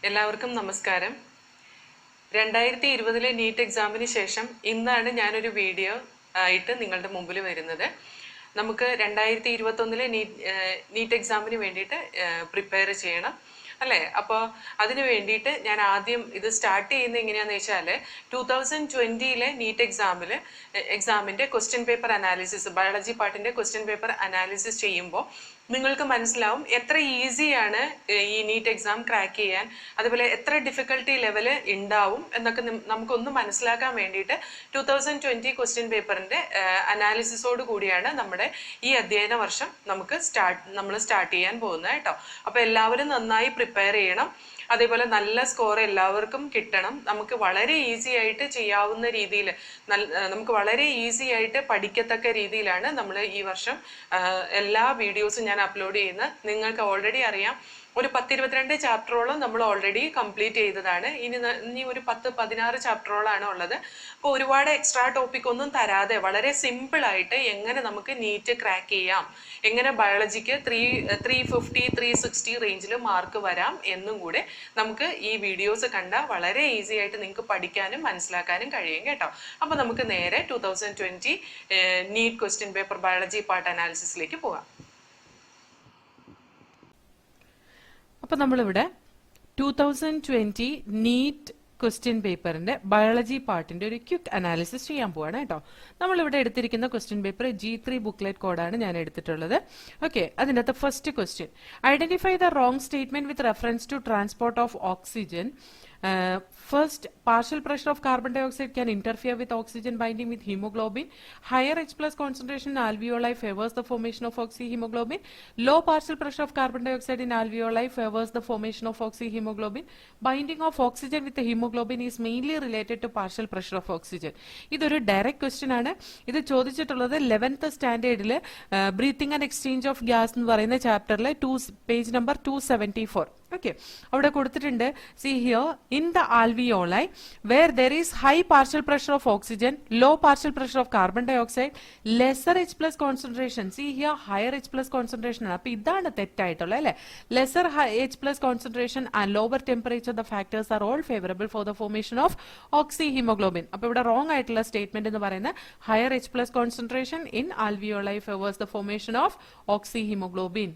എല്ലാവർക്കും നമസ്കാരം. 2020 നീറ്റ് എക്സാമിന് ശേഷം ഇന്നാണ് ഞാനൊരു വീഡിയോ ആയിട്ട് നിങ്ങളുടെ മുമ്പിൽ വരുന്നത്. നമുക്ക് 2021 നീറ്റ് എക്സാമിന് വേണ്ടിയിട്ട് പ്രിപ്പയർ ചെയ്യണം അല്ലേ? അപ്പോൾ അതിന് വേണ്ടിയിട്ട് ഞാൻ ആദ്യം ഇത് സ്റ്റാർട്ട് ചെയ്യുന്നത് എങ്ങനെയാണെന്ന് വെച്ചാൽ 2020 നീറ്റ് എക്സാമിൻ്റെ ക്വസ്റ്റ്യൻ പേപ്പർ അനാലിസിസ്, ബയോളജി പാർട്ടിൻ്റെ ക്വസ്റ്റ്യൻ പേപ്പർ അനാലിസിസ് ചെയ്യുമ്പോൾ നിങ്ങൾക്ക് മനസ്സിലാവും എത്ര ഈസിയാണ് ഈ നീറ്റ് എക്സാം ക്രാക്ക് ചെയ്യാൻ, അതുപോലെ എത്ര ഡിഫിക്കൽട്ടി ലെവല് ഉണ്ടാവും എന്നൊക്കെ നമുക്കൊന്ന് മനസ്സിലാക്കാൻ വേണ്ടിയിട്ട് 2020 ക്വസ്റ്റ്യൻ പേപ്പറിൻ്റെ അനാലിസിസോട് കൂടിയാണ് നമ്മുടെ ഈ അധ്യയന വർഷം നമ്മൾ സ്റ്റാർട്ട് ചെയ്യാൻ പോകുന്നത് കേട്ടോ. അപ്പോൾ എല്ലാവരും നന്നായി പ്രിപ്പയർ ചെയ്യണം. അതേപോലെ നല്ല സ്കോർ എല്ലാവർക്കും കിട്ടണം. നമുക്ക് വളരെ ഈസി ആയിട്ട് ചെയ്യാവുന്ന രീതിയിൽ, നമുക്ക് വളരെ ഈസി ആയിട്ട് പഠിക്കത്തക്ക രീതിയിലാണ് നമ്മൾ ഈ വർഷം എല്ലാ വീഡിയോസും ഞാൻ അപ്ലോഡ് ചെയ്യുന്നത്. നിങ്ങൾക്ക് ഓൾറെഡി അറിയാം, ഒരു 10-22 ചാപ്റ്ററോളം നമ്മൾ ഓൾറെഡി കംപ്ലീറ്റ് ചെയ്തതാണ്. ഇനി ഒരു 10-16 ചാപ്റ്ററോളാണ് ഉള്ളത്. അപ്പോൾ ഒരുപാട് എക്സ്ട്രാ ടോപ്പിക് ഒന്നും തരാതെ വളരെ സിമ്പിളായിട്ട് എങ്ങനെ നമുക്ക് നീറ്റ് ക്രാക്ക് ചെയ്യാം, എങ്ങനെ ബയോളജിക്ക് 350, 360 റേഞ്ചിൽ മാർക്ക് വരാം എന്നും കൂടെ നമുക്ക് ഈ വീഡിയോസ് കണ്ടാൽ വളരെ ഈസി ആയിട്ട് നിങ്ങൾക്ക് പഠിക്കാനും മനസ്സിലാക്കാനും കഴിയും കേട്ടോ. അപ്പോൾ നമുക്ക് നേരെ 2020 NEET question paper biology part അനാലിസിസിലേക്ക് പോകാം. അപ്പോൾ നമ്മളിവിടെ 2020 നീറ്റ് ക്വസ്റ്റ്യൻ പേപ്പറിന്റെ ബയോളജി പാർട്ടിന്റെ ഒരു ക്വിക്ക് അനാലിസിസ് ചെയ്യാൻ പോവാണ് കേട്ടോ. നമ്മളിവിടെ എടുത്തിരിക്കുന്ന ക്വസ്റ്റ്യൻ പേപ്പർ G3 ബുക്ക്ലെറ്റ് കോഡാണ് ഞാൻ എടുത്തിട്ടുള്ളത്. ഓക്കെ, അതിൻ്റെ അകത്ത് first question, identify the wrong statement with reference to transport of oxygen. First, partial pressure of carbon dioxide can interfere with oxygen binding with hemoglobin. Higher H+ concentration in alveoli favors the formation of oxyhemoglobin. Low partial pressure of carbon dioxide in alveoli favors the formation of oxyhemoglobin. Binding of oxygen with the hemoglobin is mainly related to partial pressure of oxygen. ഇതൊരു direct question ആണ്. ഇത് ചോദിച്ചിട്ടുള്ളത് 11th സ്റ്റാൻഡേർഡിൽ breathing and exchange of gas എന്ന് പറയുന്ന ചാപ്റ്ററിലെ page number 274. Okay, അവിടെ കൊടുത്തിട്ടുണ്ട്, see here in the alveoli where there is high partial pressure of oxygen, low partial pressure of carbon dioxide, lesser H+ concentration. See here higher H+ concentration ആണ്. അപ്പോൾ ഇതാണ് തെറ്റായിട്ടുള്ളത് അല്ലേ? lesser H+ concentration and lower temperature, the factors are all favorable for the formation of oxyhemoglobin. അപ്പോൾ ഇവിടെ wrong ആയിട്ടുള്ള statement എന്ന് പറയുന്നത് higher H+ concentration in alveoli favors the formation of oxyhemoglobin.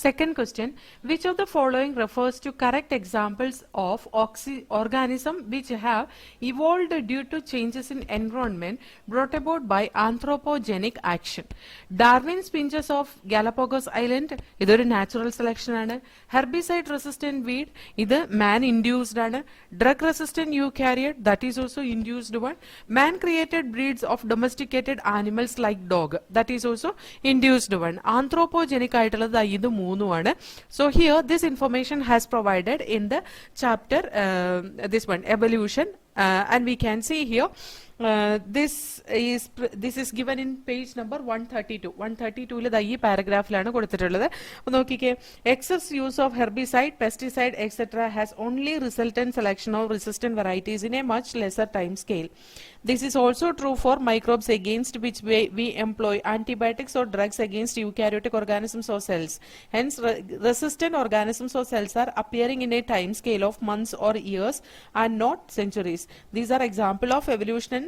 Second question, which of the following refers to correct examples of organism which have evolved due to changes in environment brought about by anthropogenic action? Darwin's pinches of Galapagos Island, idoru natural selection aanu. Herbicide resistant weed, idu man induced aanu. Drug resistant eukaryote, that is also induced one. Man created breeds of domesticated animals like dog, that is also induced one. Anthropogenic aayittulladu idu മൂന്നുമാണ്. So here this information has provided in the chapter this one, evolution, and we can see here this is given in page number 132. 132 ൽ ഈ പാരഗ്രാഫിലാണ് കൊടുത്തിട്ടുള്ളത്. അപ്പോൾ നോക്കിക്കേ, excess use of herbicide, pesticide, etc. has only resultant selection of resistant varieties in a much lesser time scale. This is also true for microbes against which we employ antibiotics or drugs against eukaryotic organisms or cells. Hence, resistant organisms or cells are appearing in a time scale of months or years and not centuries. These are example of evolution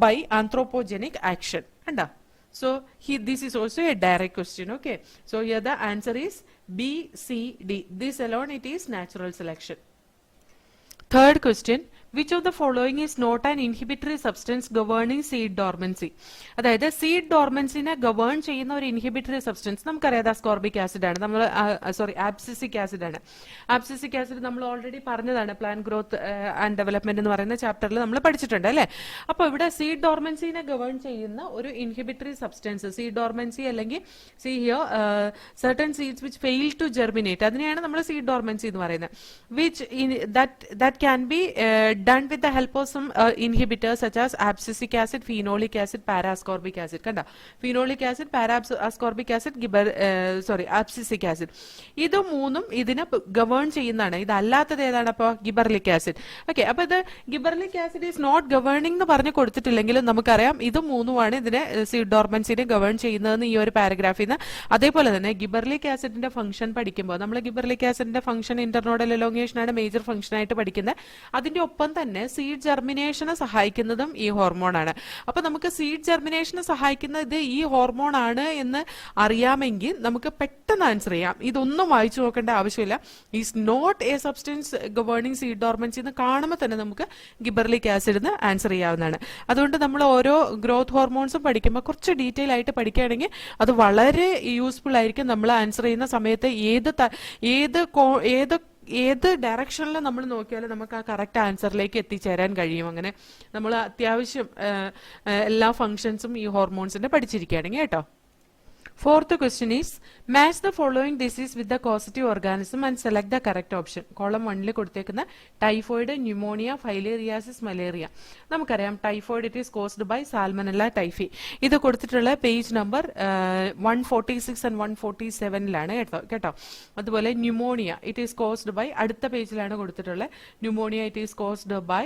by anthropogenic action. So this is also a direct question. Okay, so here the answer is B, C, D. This alone it is natural selection. Third question, which of the following is not an inhibitory substance governing seed dormancy? അതായത് seed ഡോർമൻസിനെ govern ചെയ്യുന്ന ഒരു inhibitory substance നമുക്കറിയാം, ascorbic acid ആണ്. നമ്മൾ ആബ്സിസിക് acid ആണ്. ആബ്സിസിക് acid നമ്മൾ already പറഞ്ഞതാണ്, plant growth and development എന്ന് പറയുന്ന ചാപ്റ്ററിൽ നമ്മൾ പഠിച്ചിട്ടുണ്ട് അല്ലേ? അപ്പോൾ ഇവിടെ സീഡ് ഡോർമൻസിനെ ഗവേൺ ചെയ്യുന്ന ഒരു ഇൻഹിബിറ്ററി സബ്സ്റ്റൻസ്, സീഡ് ഡോർമൻസി അല്ലെങ്കിൽ see here certain seeds which fail to germinate, അതിനെയാണ് നമ്മൾ സീഡ് ഡോർമൻസി എന്ന് പറയുന്നത്. Which that can be done with the help of some inhibitors such as abscisic acid, phenolic acid, para-ascorbic acid. കണ്ട, phenolic acid, para-ascorbic acid, abscisic acid. ഇത് മൂന്നും ഇതിനെ govern ചെയ്യുന്നതാണ്. ഇതല്ലാത്തത് ഏതാണ്? അപ്പോൾ ഗിബർലിക് ആസിഡ്. ഓക്കെ, അപ്പൊ ഇത് ഗിബർലിക് ആസിഡ് ഈസ് നോട്ട് ഗവേണിംഗ് എന്ന് പറഞ്ഞ് കൊടുത്തിട്ടില്ലെങ്കിലും നമുക്കറിയാം ഇത് മൂന്നുമാണ് ഇതിനെ സീഡ് ഡോർമൻസിനെ ഗവേൺ ചെയ്യുന്നതെന്ന് ഈ ഒരു പാരഗ്രാഫിൽ നിന്ന്. അതേപോലെ തന്നെ ഗിബർലിക് ആസിഡിന്റെ ഫംഗ്ഷൻ പഠിക്കുമ്പോൾ നമ്മൾ ഗിബർലിക് ആസിഡിന്റെ ഫംഗ്ഷൻ ഇന്റർനോഡൽ എലോങ്ങേഷൻ ആണ് മേജർ ഫംഗ്ഷൻ ആയിട്ട് പഠിക്കുന്നത്. അതിന്റെ ഒപ്പം തന്നെ സീഡ് ജെർമിനേഷനെ സഹായിക്കുന്നതും ഈ ഹോർമോൺ ആണ്. അപ്പൊ നമുക്ക് സീഡ് ജെർമിനേഷനെ സഹായിക്കുന്നത് ഈ ഹോർമോൺ ആണ് എന്ന് അറിയാമെങ്കിൽ നമുക്ക് പെട്ടെന്ന് ആൻസർ ചെയ്യാം. ഇതൊന്നും വായിച്ചു നോക്കേണ്ട ആവശ്യമില്ല. Is not a substance governing seed dormancy എന്ന് കാണുമ്പോൾ തന്നെ നമുക്ക് ഗിബർലിക് ആസിഡ് എന്ന് ആൻസർ ചെയ്യാവുന്നതാണ്. അതുകൊണ്ട് നമ്മൾ ഓരോ ഗ്രോത്ത് ഹോർമോൺസും പഠിക്കുമ്പോൾ കുറച്ച് ഡീറ്റെയിൽ ആയിട്ട് പഠിക്കുകയാണെങ്കിൽ അത് വളരെ യൂസ്ഫുൾ ആയിരിക്കും. നമ്മൾ ആൻസർ ചെയ്യുന്ന സമയത്ത് ഏത് ഡയറക്ഷനിൽ നമ്മൾ നോക്കിയാലും നമുക്ക് ആ കറക്റ്റ് ആൻസറിലേക്ക് എത്തിച്ചേരാൻ കഴിയും. അങ്ങനെ നമ്മൾ അത്യാവശ്യം എല്ലാ ഫംഗ്ഷൻസും ഈ ഹോർമോൺസിന്റെ പഠിച്ചിരിക്കുകയാണെങ്കിൽ കേട്ടോ. Fourth question is, match the following disease with the causative organism and select the correct option. Column 1 കൊടുത്തേക്കുന്ന ടൈഫോയിഡ്, ന്യൂമോണിയ, ഫൈലേറിയാസിസ്, മലേറിയ. നമുക്കറിയാം typhoid it is caused by Salmonella typhi. ഇത് കൊടുത്തിട്ടുള്ള പേജ് നമ്പർ 146 and 147 കേട്ടോ. അതുപോലെ pneumonia it is caused by, അടുത്ത പേജിലാണ് കൊടുത്തിട്ടുള്ളത്. Pneumonia it is caused by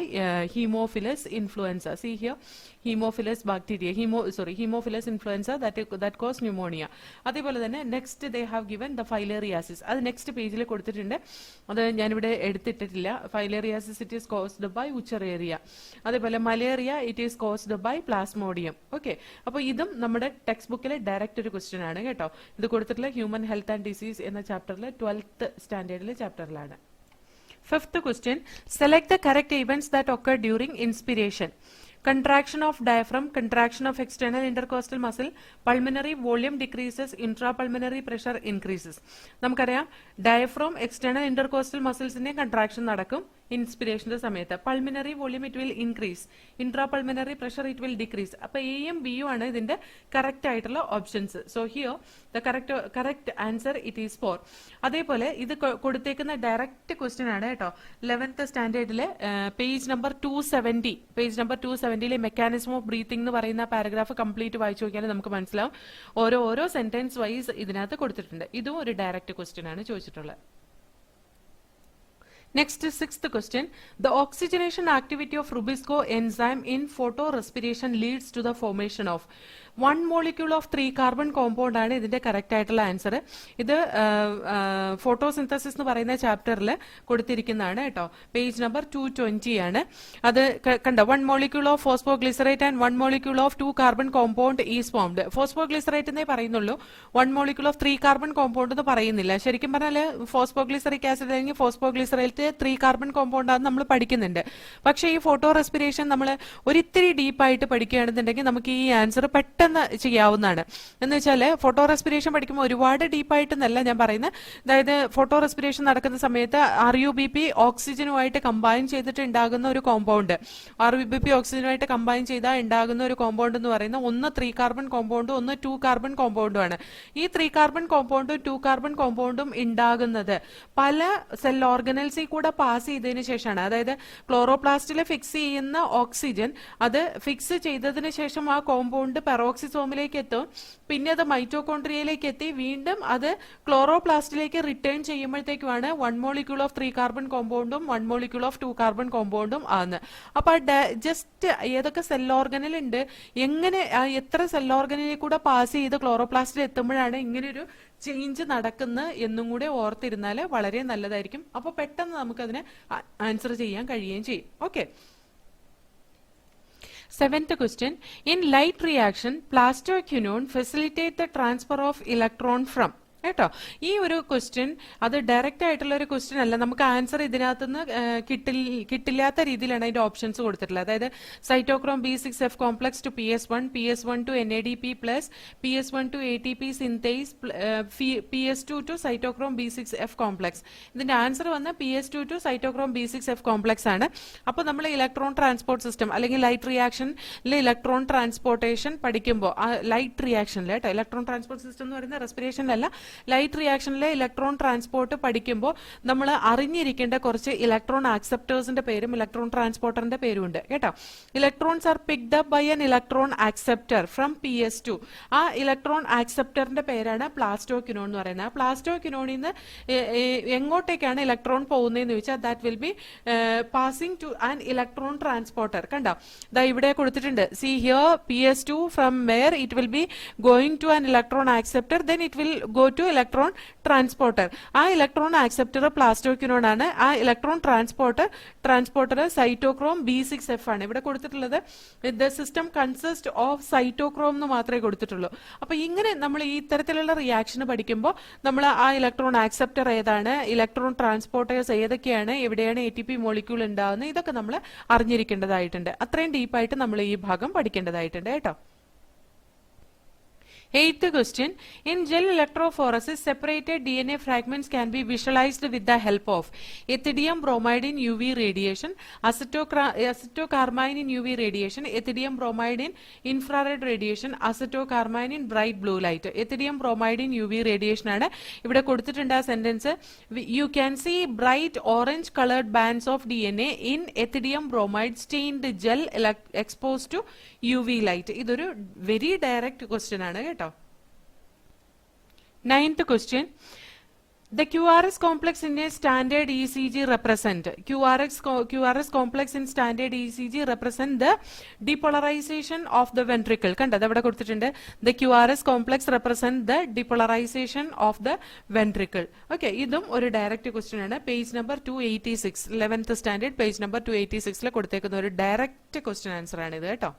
Haemophilus influenza. See here, Haemophilus bacteria, Haemophilus influenza that cause pneumonia. അതേപോലെ തന്നെ next they have given the filariasis. അത് നെക്സ്റ്റ് പേജിൽ കൊടുത്തിട്ടുണ്ട്. അത് ഞാനിവിടെ എടുത്തിട്ടില്ല. Filariasis it is caused by ഉച്ചറേറിയ. അതേപോലെ malaria it is caused by plasmodium. Okay, അപ്പൊ ഇതും നമ്മുടെ ടെക്സ്റ്റ് ബുക്കിലെ ഡയറക്റ്റ് ഒരു ക്വസ്റ്റ്യൻ ആണ് കേട്ടോ. ഇത് കൊടുത്തിട്ടുള്ള ഹ്യൂമൻ ഹെൽത്ത് ആൻഡ് ഡിസീസ് എന്ന ചാപ്റ്ററിലെ 12th സ്റ്റാൻഡേർഡിലെ ചാപ്റ്ററിലാണ്. Fifth question, select the correct events that occur during inspiration. Contraction of diaphragm, contraction of external intercostal muscle, pulmonary volume decreases, intrapulmonary pressure increases. നമുക്കറിയാം diaphragm external intercostal മസിൽസിന്റെ contraction നടക്കും ഇൻസ്പിരേഷന്റെ സമയത്ത്. Pulmonary volume it will increase, intrapulmonary pressure it will decrease. അപ്പൊ എയും ബിയും ആണ് ഇതിന്റെ കറക്റ്റ് ആയിട്ടുള്ള options. So here the correct answer it is 4. അതേപോലെ ഇത് കൊടുത്തേക്കുന്ന ഡയറക്റ്റ് ക്വസ്റ്റ്യൻ ആണ് കേട്ടോ. 11th സ്റ്റാൻഡേർഡിലെ page number 270 mechanism of breathing എന്ന് പറയുന്ന പാരഗ്രാഫ് കംപ്ലീറ്റ് വായിച്ചു നോക്കിയാൽ നമുക്ക് മനസ്സിലാവും. ഓരോ സെന്റൻസ് വൈസ് ഇതിനകത്ത് കൊടുത്തിട്ടുണ്ട്. ഇതും ഒരു ഡയറക്റ്റ് ക്വസ്റ്റ്യൻ ആണ് ചോദിച്ചിട്ടുള്ളത്. Next, 6th question. The oxygenation activity of Rubisco enzyme in photorespiration leads to the formation of 1 molecule of 3 carbon compound ആണ് ഇതിന്റെ കറക്റ്റ് ആയിട്ടുള്ള ആൻസർ. ഇത് ഫോട്ടോസിന്തസിസ് എന്ന് പറയുന്ന ചാപ്റ്ററിൽ കൊടുത്തിരിക്കുന്നതാണ് കേട്ടോ. പേജ് നമ്പർ 220 ആണ്. അത് കണ്ട 1 molecule of phosphoglycerate and 1 molecule of 2 carbon compound is formed. phosphoglycerate എന്നേ പറയുന്നുള്ളൂ, 1 molecule of 3 carbon compound എന്ന് പറയുന്നില്ല. ശരിക്കും പറഞ്ഞാൽ ഫോസ്ഫോഗ്ലിസറിക് ആസിഡ് അല്ലെങ്കിൽ ഫോസ്ഫോഗ്ലിസറേറ്റ് 3 കാർബൺ കോമ്പൗണ്ട് ആണ് നമ്മൾ പഠിക്കുന്നുണ്ട്. പക്ഷേ ഈ ഫോട്ടോ റെസ്പിറേഷൻ നമ്മൾ ഒരിത്തിരി ഡീപ്പായിട്ട് പഠിക്കുകയാണെന്നുണ്ടെങ്കിൽ നമുക്ക് ഈ ആൻസർ പെട്ടെന്ന് ചെയ്യാവുന്നതാണ്. എന്ന് വെച്ചാൽ ഫോട്ടോ റെസ്പിറേഷൻ പഠിക്കുമ്പോൾ ഒരുപാട് ഡീപ്പായിട്ടെന്നല്ല ഞാൻ പറയുന്നത്. അതായത് ഫോട്ടോ റെസ്പിറേഷൻ നടക്കുന്ന സമയത്ത് RUBP ഓക്സിജനുമായിട്ട് കമ്പൈൻ ചെയ്തിട്ട് ഉണ്ടാകുന്ന ഒരു കോമ്പൗണ്ട്, RUBP ഓക്സിജനുമായിട്ട് കമ്പൈൻ ചെയ്താൽ ഉണ്ടാകുന്ന ഒരു കോമ്പൗണ്ട് എന്ന് പറയുന്നത് ഒന്ന് 3 കാർബൺ കോമ്പൗണ്ടും ഒന്ന് 2 കാർബൺ കോമ്പൗണ്ടും ആണ്. ഈ 3 കാർബൺ കോമ്പൗണ്ടും 2 കാർബൺ കോമ്പൗണ്ടും ഉണ്ടാകുന്നത് പല സെൽ ഓർഗനൽസിൽ കൂടെ പാസ് ചെയ്തതിന് ശേഷമാണ്. അതായത് ക്ലോറോപ്ലാസ്റ്റിൽ ഫിക്സ് ചെയ്യുന്ന ഓക്സിജൻ അത് ഫിക്സ് ചെയ്തതിന് ശേഷം ആ കോമ്പൗണ്ട് പെറോക്സിസോമിലേക്ക് എത്തും. പിന്നെ അത് മൈറ്റോകോൺട്രിയയിലേക്ക് എത്തി വീണ്ടും അത് ക്ലോറോപ്ലാസ്റ്റിലേക്ക് റിട്ടേൺ ചെയ്യുമ്പോഴത്തേക്കുമാണ് 1 molecule of 3 carbon കോമ്പൗണ്ടും 1 molecule of 2 carbon കോമ്പൗണ്ടും ആകുന്നത്. അപ്പൊ ജസ്റ്റ് ഏതൊക്കെ സെൽ ഓർഗനിൽ ഉണ്ട്, എങ്ങനെ എത്ര സെൽ ഓർഗനിൽ കൂടെ പാസ് ചെയ്ത് ക്ലോറോപ്ലാസ്റ്റിൽ എത്തുമ്പോഴാണ് ഇങ്ങനെയൊരു ചേഞ്ച് നടക്കുന്ന എന്നും കൂടെ ഓർത്തിരുന്നാൽ വളരെ നല്ലതായിരിക്കും. അപ്പൊ പെട്ടെന്ന് നമുക്കതിനെ ആൻസർ ചെയ്യാൻ കഴിയുകയും ചെയ്യും. Okay, 7th question. In light reaction, plastoquinone facilitate the transfer of electron from. കേട്ടോ, ഈ ഒരു ക്വസ്റ്റ്യൻ അത് ഡയറക്റ്റ് ആയിട്ടുള്ള ഒരു ക്വസ്റ്റ്യൻ അല്ല. നമുക്ക് ആൻസർ ഇതിനകത്തുനിന്ന് കിട്ടില്ലാത്ത രീതിയിലാണ് അതിന്റെ ഓപ്ഷൻസ് കൊടുത്തിട്ടുള്ളത്. അതായത് cytochrome B6F complex to PS1, PS1 to NADP plus PS1 to ATP synthase, PS2 to cytochrome B6F complex. ഇതിന്റെ ആൻസർ വന്ന PS2 to cytochrome B6F complex ആണ്. അപ്പൊ നമ്മൾ ഇലക്ട്രോൺ ട്രാൻസ്പോർട്ട് സിസ്റ്റം അല്ലെങ്കിൽ ലൈറ്റ് റിയാക്ഷനിലെ ഇലക്ട്രോൺ ട്രാൻസ്പോർട്ടേഷൻ പഠിക്കുമ്പോൾ ലൈറ്റ് റിയാക്ഷനിൽ കേട്ടോ, ഇലക്ട്രോൺ ട്രാൻസ്പോർട്ട് സിസ്റ്റം എന്ന് പറയുന്നത് റെസ്പിറേഷനിലല്ല, ലൈറ്റ് റിയാക്ഷനിലെ ഇലക്ട്രോൺ ട്രാൻസ്പോർട്ട് പഠിക്കുമ്പോൾ നമ്മൾ അറിഞ്ഞിരിക്കേണ്ട കുറച്ച് ഇലക്ട്രോൺ ആക്സെപ്റ്റേഴ്സിന്റെ പേരും ഇലക്ട്രോൺ ട്രാൻസ്പോർട്ടറിന്റെ പേരും ഉണ്ട് കേട്ടോ. Electrons are picked up by an electron acceptor from PS2. ആ ഇലക്ട്രോൺ ആക്സെപ്റ്ററിന്റെ പേരാണ് പ്ലാസ്റ്റോക്വിനോൺ എന്ന് പറയുന്നത്. ആ പ്ലാസ്റ്റോക്വിനോണിൽ നിന്ന് എങ്ങോട്ടേക്കാണ് ഇലക്ട്രോൺ പോകുന്നതെന്ന് ചോദിച്ചാൽ that will be passing to an electron transporter. കണ്ടോ, ദാ ഇവിടെ കൊടുത്തിട്ടുണ്ട്. See here PS2 from where it will be going to an electron acceptor, then it will go to electron transporter. ആ ഇലക്ട്രോൺ ആക്സെപ്റ്റർ പ്ലാസ്റ്റോക്വിനോൺ ആണ്. ആ electron transporter cytochrome B6F ആണ്. ഇവിടെ കൊടുത്തിട്ടുള്ളത് the system consist of cytochrome എന്ന് മാത്രമേ കൊടുത്തിട്ടുള്ളൂ. അപ്പൊ ഇങ്ങനെ നമ്മൾ ഈ ഇത്തരത്തിലുള്ള റിയാക്ഷൻ പഠിക്കുമ്പോൾ നമ്മൾ ആ ഇലക്ട്രോൺ ആക്സെപ്റ്റർ ഏതാണ്, ഇലക്ട്രോൺ ട്രാൻസ്പോർട്ടേഴ്സ് ഏതൊക്കെയാണ്, എവിടെയാണ് ATP മോളിക്യൂൾ ഉണ്ടാകുന്നത്, ഇതൊക്കെ നമ്മൾ അറിഞ്ഞിരിക്കേണ്ടതായിട്ടുണ്ട്. അത്രയും ഡീപ്പായിട്ട് നമ്മൾ ഈ ഭാഗം പഠിക്കേണ്ടതായിട്ടുണ്ട് കേട്ടോ. 8th question. In gel electrophoresis, separated DNA fragments can be visualized with the help of ethidium bromide in UV radiation, acetocarmine in UV radiation, ethidium bromide in infrared radiation, acetocarmine in bright blue light. Ethidium bromide in UV radiation ആണ് ഇവിടെ കൊടുത്തിട്ടുണ്ട്. ആ sentence, you can see bright orange colored bands of DNA in ethidium bromide stained gel exposed to UV light. ഇതൊരു very direct question ആണ് കേട്ടോ. 9th question. The QRS complex in a standard ECG represent. QRS complex in standard ECG represent the depolarization of the ventricle. കണ്ടത് അവിടെ കൊടുത്തിട്ടുണ്ട്. The QRS complex represent the depolarization of the ventricle. Okay, ഇതും ഒരു direct question ആണ്. Page number 286, 11th standard page number 286 കൊടുത്തേക്കുന്ന ഒരു direct question answer ആണ് ഇത് കേട്ടോ.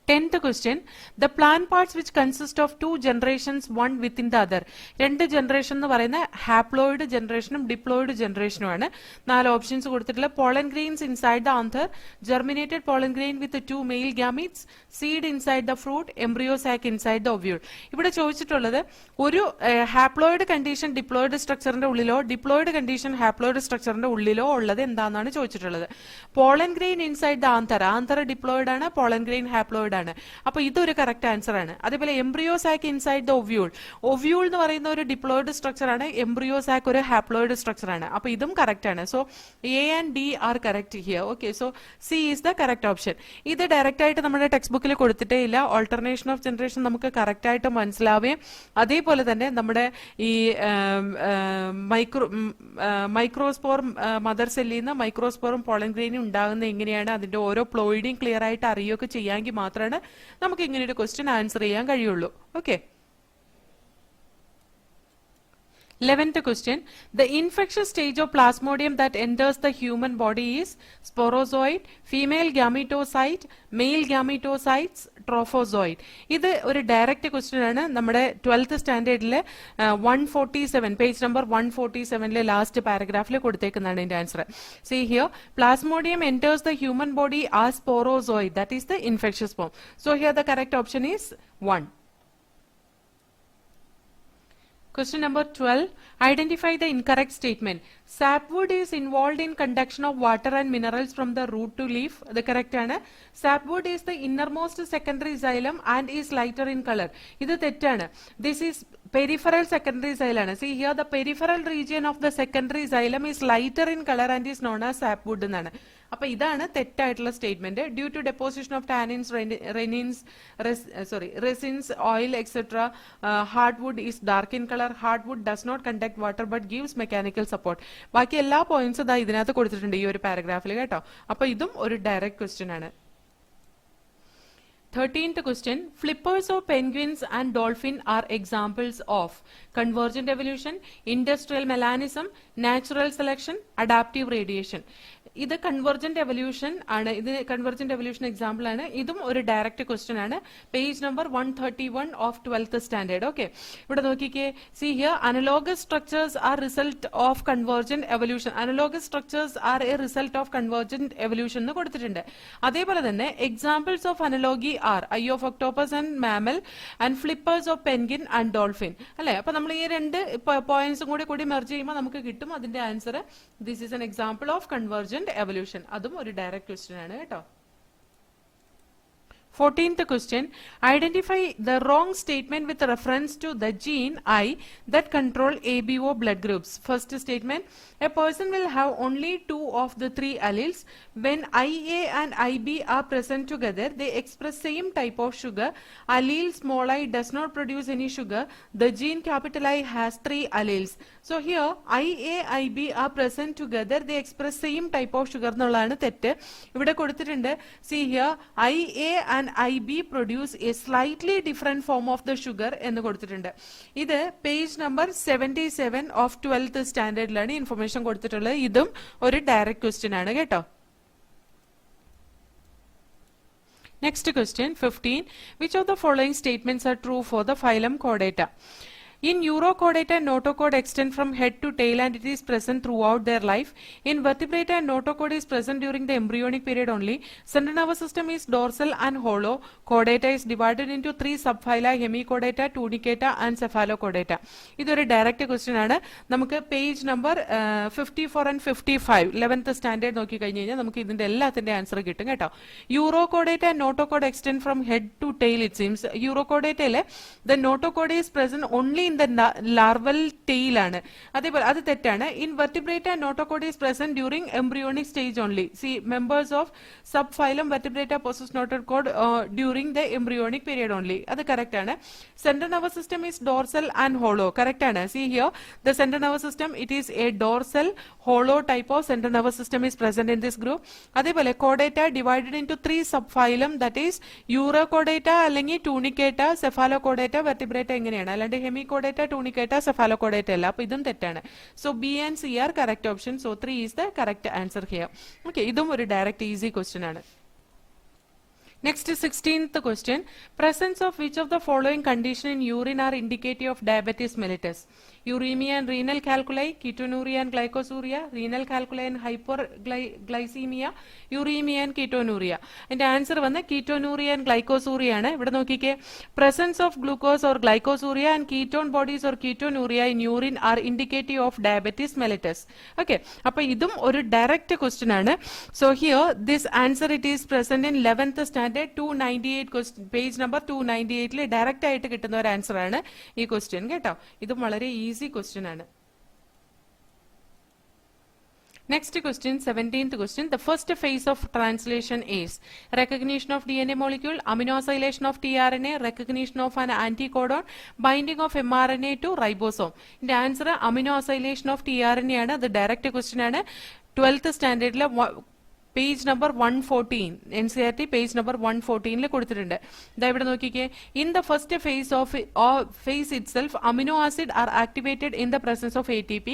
10th question. The plant parts which consist of two generations, one within the other. രണ്ട് generation എന്ന് പറയുന്ന ഹാപ്ലോയിഡ് ജനറേഷനും ഡിപ്ലോയിഡ് ജനറേഷനും ആണ്. 4 ഓപ്ഷൻസ് കൊടുത്തിട്ടുള്ള pollen grains inside the anther, germinated pollen grain with 2 male gametes, seed inside the fruit, embryo sac inside the ovule. ഇവിടെ ചോദിച്ചിട്ടുള്ളത് ഒരു haploid condition diploid സ്ട്രക്ചറിന്റെ ഉള്ളിലോ ഡിപ്ലോയിഡ് കണ്ടീഷൻ ഹാപ്ലോയിഡ് സ്ട്രക്ചറിന്റെ ഉള്ളിലോ ഉള്ളത് എന്താണെന്നാണ് ചോദിച്ചിട്ടുള്ളത്. Pollen grain inside the anther diploid ആണ്, പോളൻ ഗ്രെയിൻ ഹാപ്ലോയിഡ് ആണ്. അപ്പൊ ഇതൊരു കറക്റ്റ് ആൻസർ ആണ്. അതേപോലെ embryo sac inside the ovule. Ovule എന്ന് പറയുന്ന ഒരു ഡിപ്ലോയിഡ് സ്ട്രക്ചർ ആണ്, എംബ്രിയോ സാക്ക് ഒരു ഹാപ്ലോയിഡ് സ്ട്രക്ചർ ആണ്. അപ്പൊ ഇതും കറക്റ്റ് ആണ്. So A and D are correct here. Okay, so C is the correct option. ഇത് ഡയറക്റ്റ് ആയിട്ട് നമ്മുടെ ടെക്സ്റ്റ് ബുക്കിൽ കൊടുത്തിട്ടേ ഇല്ല. ഓൾട്ടർനേഷൻ ഓഫ് ജനറേഷൻ നമുക്ക് കറക്റ്റ് ആയിട്ട് മനസ്സിലാവുകയും അതേപോലെ തന്നെ നമ്മുടെ ഈ മൈക്രോസ്പോർ മദർ സെല്ലിൽ നിന്ന് മൈക്രോസ്പോറും പോളൻ ഗ്രെയിനും ഉണ്ടാകുന്നത് എങ്ങനെയാണ്, അതിന്റെ ഓരോ പ്ലോയിഡിയും ക്ലിയർ ആയിട്ട് അറിയുകയൊക്കെ ചെയ്യാമെങ്കിൽ മാത്രമാണ് നമുക്ക് ഇങ്ങനെ ഒരു ക്വസ്റ്റ്യൻ ആൻസർ ചെയ്യാൻ കഴിയുള്ളൂ. Okay. 11th question. The infectious stage of plasmodium that enters the human body is sporozoid, female gametocyte, male gametocytes, trophozoid. ഇത് ഒരു ഡയറക്റ്റ് ക്വസ്റ്റ്യൻ ആണ്. നമ്മുടെ 12th സ്റ്റാൻഡേർഡിലെ 147 പേജ് നമ്പർ 147 ലാസ്റ്റ് പാരഗ്രാഫിൽ കൊടുത്തേക്കുന്നതാണ് ഇതിന്റെ answer. See here, plasmodium enters the human body as sporozoid, that is the infectious form. So here the correct option is 1. Question number 12. Identify the incorrect statement. Sapwood is involved in conduction of water and minerals from the root to leaf. The correct ആണ്. Sapwood is the innermost secondary xylem and is lighter in color. ഇത് തെറ്റാണ്. This is peripheral secondary xylem. See here, the peripheral region of the secondary xylem is lighter in color and is known as sapwood എന്നാണ്. അപ്പൊ ഇതാണ് തെറ്റായിട്ടുള്ള statement. Due to deposition of tannins, resins, oil etcetera, hardwood is dark in colour. Hardwood does not conduct water but gives mechanical support. ബാക്കി എല്ലാ പോയിന്റ്സും ഇതാ ഇതിനകത്ത് കൊടുത്തിട്ടുണ്ട് ഈ ഒരു പാരഗ്രാഫിൽ കേട്ടോ. അപ്പൊ ഇതും ഒരു ഡയറക്റ്റ് ക്വസ്റ്റ്യൻ ആണ്. 13th question. Flippers of penguins and dolphin are examples of convergent evolution, industrial melanism, natural selection, adaptive radiation. ഇത് കൺവെർജന്റ് എവല്യൂഷൻ ആണ്. ഇത് കൺവെർജന്റ് എവല്യൂഷൻ എക്സാമ്പിൾ ആണ്. ഇതും ഒരു ഡയറക്റ്റ് ക്വസ്റ്റ്യൻ ആണ്. Page number 131 of 12th standard. Okay, ഇവിടെ നോക്കിക്കേ. See here, analogous structures are result of convergent evolution. Analogous structures are a result of convergent evolution എന്ന് കൊടുത്തിട്ടുണ്ട്. അതേപോലെ തന്നെ examples of analogy are eye of octopus and mammal and flippers of penguin and dolphin. അല്ലെ, അപ്പൊ നമ്മൾ ഈ രണ്ട് പോയിന്റ്സും കൂടി മെർജ് ചെയ്യുമ്പോൾ നമുക്ക് കിട്ടും അതിന്റെ answer. This is an example of convergent evolution. അതും ഒരു ഡയറക്റ്റ് ക്വസ്റ്റ്യൻ ആണ് കേട്ടോ. 14th question, identify the wrong statement with reference to the gene I that control ABO blood groups. First statement, a person will have only 2 of the 3 alleles. When IA and IB are present together, they express same type of sugar. Allele small I does not produce any sugar. The gene capital I has 3 alleles. So here IA, IB are present together, they express same type of sugar എന്നുള്ളതാണ് തെറ്റ്. ഇവിടെ കൊടുത്തിട്ടുണ്ട്, see here IA and IB produce a slightly different form of the sugar എന്ന് കൊടുത്തിട്ടുണ്ട്. ഇത് page number 77 of 12th സ്റ്റാൻഡേർഡിലാണ് information കൊടുത്തിട്ടുള്ളത്. ഇതും ഒരു ഡയറക്റ്റ് ക്വസ്റ്റ്യൻ ആണ് കേട്ടോ. Next question, 15. Which of the following statements are true for the phylum Chordata? In Urochordata, notochord extend from head to tail and it is present throughout their life. In Vertebrata, notochord is present during the embryonic period only. Central nervous system is dorsal and hollow. Chordata is divided into 3 subphyla, Hemichordata, Tunicata and Cephalochordata. ഇതൊരു direct question ആണ്. നമുക്ക് page number 54 and 55 11th standard നോക്കി കഴിഞ്ഞ് കഴിഞ്ഞാൽ നമുക്ക് ഇതിന്റെ എല്ലാത്തിന്റെ answer കിട്ടും കേട്ടോ. Urochordata notochord extend from head to tail. It seems യൂറോകോഡേറ്റയിലെ the notochord is present only the larval tail ആണ്. അതേപോലെ അത് തെറ്റാണ്. In Vertebrata, notochord is present during embryonic stage only. See, members of subphylum Vertebrata possess notochord during the embryonic period only. അത് correct ആണ്. Central nervous system is dorsal and hollow. Correct ആണ്. See here, the central nervous system, it is a dorsal hollow type of central nervous system is present in this group. അതേപോലെ chordata divided into 3 subphylum, that is Urochordata അല്ലെങ്കിൽ Tunicata, Cephalochordata, Vertebrata എങ്ങനെയാണ്, അല്ലാണ്ട് Hemichordata, Tunicata, Cephalochordata അല്ല. അപ്പോൾ ഇതും തെറ്റാണ്. So B and C are correct option. So 3 is the correct answer here. Okay, ഇതും ഒരു ഡയറക്റ്റ് ഈസി ക്വസ്റ്റ്യൻ ആണ്. Next, 16th question. Presence of which of the following condition in urine are indicative of diabetes mellitus? Uremia and renal calculi, ketonuria and glycosuria, renal calculi and hyperglycemia, uremia and ketonuria. And answer വന്ന് ketonuria and glycosuria ആണ്. ഇവിടെ നോക്കിക്കേ, presence of glucose or glycosuria and ketone bodies or ketonuria in urine are indicative of diabetes mellitus. Okay, അപ്പോൾ ഇതും ഒരു direct question ആണ്. So here this answer it is present in 11th standard 298 question, page number 298 direct ആയിട്ട് കിട്ടുന്ന ഒരു answer ആണ് ഈ question കേട്ടോ. ഇതും വളരെ ഈസി ക്വസ്റ്റ്യൻ ആണ്. Next question, 17th question. The first phase of translation is recognition of DNA molecule, aminoacylation of tRNA, recognition of an anticodon, binding of mRNA to ribosome. The answer aminoacylation of tRNA ആണ്. അത് direct question ആണ്. 12th സ്റ്റാൻഡേർഡിലെ page number 114 NCERT page number 114 കൊടുത്തിട്ടുണ്ട്. ഇതാ ഇവിടെ നോക്കിക്കേ, in the first phase itself amino acid are activated in the presence of ATP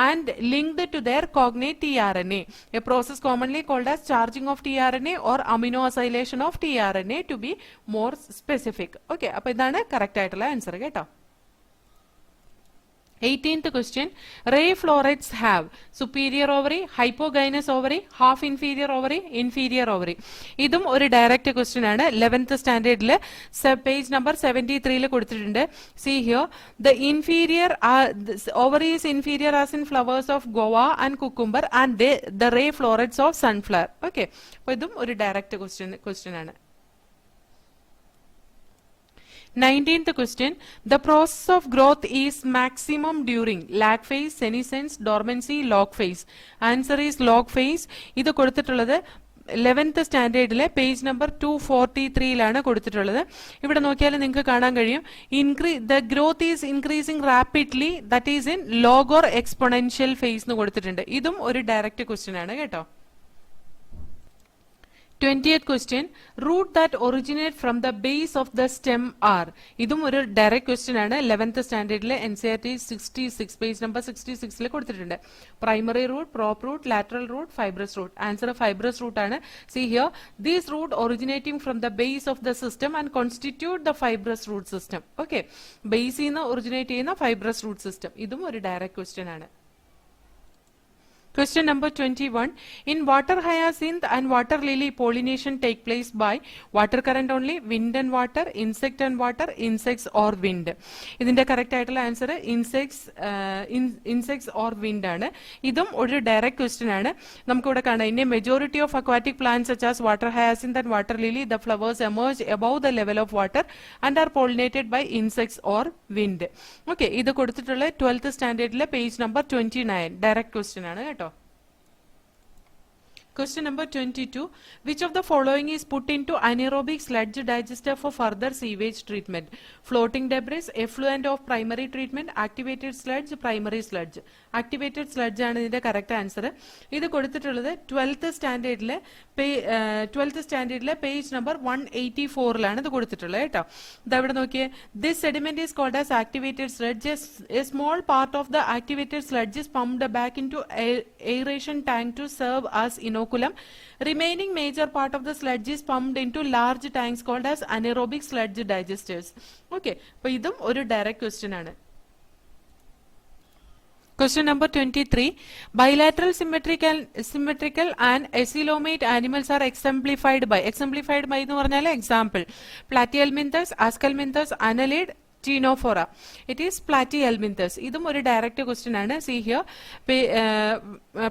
and linked to their cognate tRNA, a process commonly called as charging of tRNA or aminoacylation of tRNA to be more specific. Okay, അപ്പോൾ ഇതാണ് correct ആയിട്ടുള്ള answer കേട്ടോ. 18th question. Ray florets have superior ovary, hypogynous ovary, half inferior ovary, inferior ovary. ഇതും ഒരു direct question ആണ്. 11th സ്റ്റാൻഡേർഡിൽ page number 73 കൊടുത്തിട്ടുണ്ട്. See here, the inferior ovary is inferior as in flowers of guava and cucumber and the ray florets of sunflower. Okay, അപ്പോൾ ഇതും ഒരു direct question ആണ്. 19th question. The process of growth is maximum during lag phase, senescence, dormancy, log phase. Answer is log phase. ഇത് കൊടുത്തിട്ടുള്ളത് 11th സ്റ്റാൻഡേർഡിലെ page number 243 കൊടുത്തിട്ടുള്ളത്. ഇവിടെ നോക്കിയാൽ നിങ്ങൾക്ക് കാണാൻ കഴിയും, the growth is increasing rapidly, that is in log or exponential phase എന്ന് കൊടുത്തിട്ടുണ്ട്. ഇതും ഒരു ഡയറക്റ്റ് ക്വസ്റ്റ്യൻ ആണ് കേട്ടോ. 20th question. Root that originate from the base of the stem are. ഇതും ഒരു ഡയറക്റ്റ് ക്വസ്റ്റ്യൻ ആണ്. 11th സ്റ്റാൻഡേർഡിലെ NCERT 66 പേജ് നമ്പർ 66 കൊടുത്തിട്ടുണ്ട്. Primary root, prop root, lateral root, fibrous root. Answer fibrous root ആണ്. See here, these root originating from the base of the system and constitute the fibrous root system. Okay, ബേസിൽ നിന്ന് originate ചെയ്യുന്ന fibrous root system. ഇതും ഒരു direct question ആണ്. Question number 21. In water hyacinth and water lily, pollination take place by water current only, wind and water, insect and water, insects or wind. ഇതിന്റെ correct ആയിട്ടുള്ള answer insects or wind ആണ്. ഇതും ഒരു direct question ആണ്. നമുക്കിവിടെ കാണാം, in A majority of aquatic plants such as water hyacinth and water Lily the flowers emerge above the level of water and are pollinated by insects or wind. Okay, ഇത് കൊടുത്തിട്ടുള്ള 12th സ്റ്റാൻഡേർഡിലെ page number 29 direct question ആണ് കേട്ടോ. Question number 22. Which of the following is put into anaerobic sludge digester for further sewage treatment? Floating debris, effluent of primary treatment, activated sludge, primary sludge. Activated sludge ആണ് ഇതിന്റെ correct answer. ഇത് കൊടുത്തിട്ടുള്ളത് 12th സ്റ്റാൻഡേർഡിലെ page number 184ലാണ് ഇത് കൊടുത്തിട്ടുള്ളത് കേട്ടോ. ഇതവിടെ നോക്കിയേ. This sediment is called as activated sludge. A small part of the activated sludge is pumped back into aeration tank to serve as inoculum. Remaining major part of the sludge is pumped into large tanks called as anaerobic sludge digesters. Okay, അപ്പോൾ ഇതും ഒരു direct question ആണ്. Question number 23. Bilateral symmetrical and acylomate animals are exemplified by എന്ന് പറഞ്ഞാൽ example Platyhelminthes, Ascalminthus, Annelid, Ctenophora. It is Platyhelminthes. ഇതും ഒരു direct question ആണ്. See here,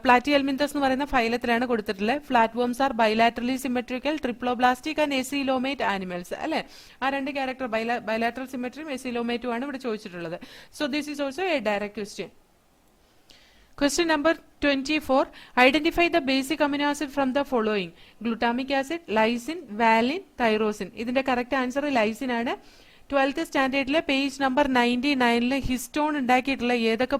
Platyhelminthes എന്ന് പറയുന്ന ഫൈലത്തിലാണ് കൊടുത്തിട്ടുള്ളത്. Flat worms are bilaterally symmetrical, triploblastic and acoelomate animals അല്ലെ. ആ രണ്ട് ക്യാരക്ടർ ബൈലാറ്ററൽ സിമെട്രിയും എസിലോമേറ്റും ആണ് ഇവിടെ ചോദിച്ചിട്ടുള്ളത്. So this is also A direct question. Question number 24. Identify the basic amino acid from the following: glutamic acid, lysine, valine, tyrosine. ഇതിന്റെ correct answer lysine ആണ്. 12th സ്റ്റാൻഡേർഡിലെ page number 99 histone ഉണ്ടാക്കിയിട്ടുള്ള ഏതൊക്കെ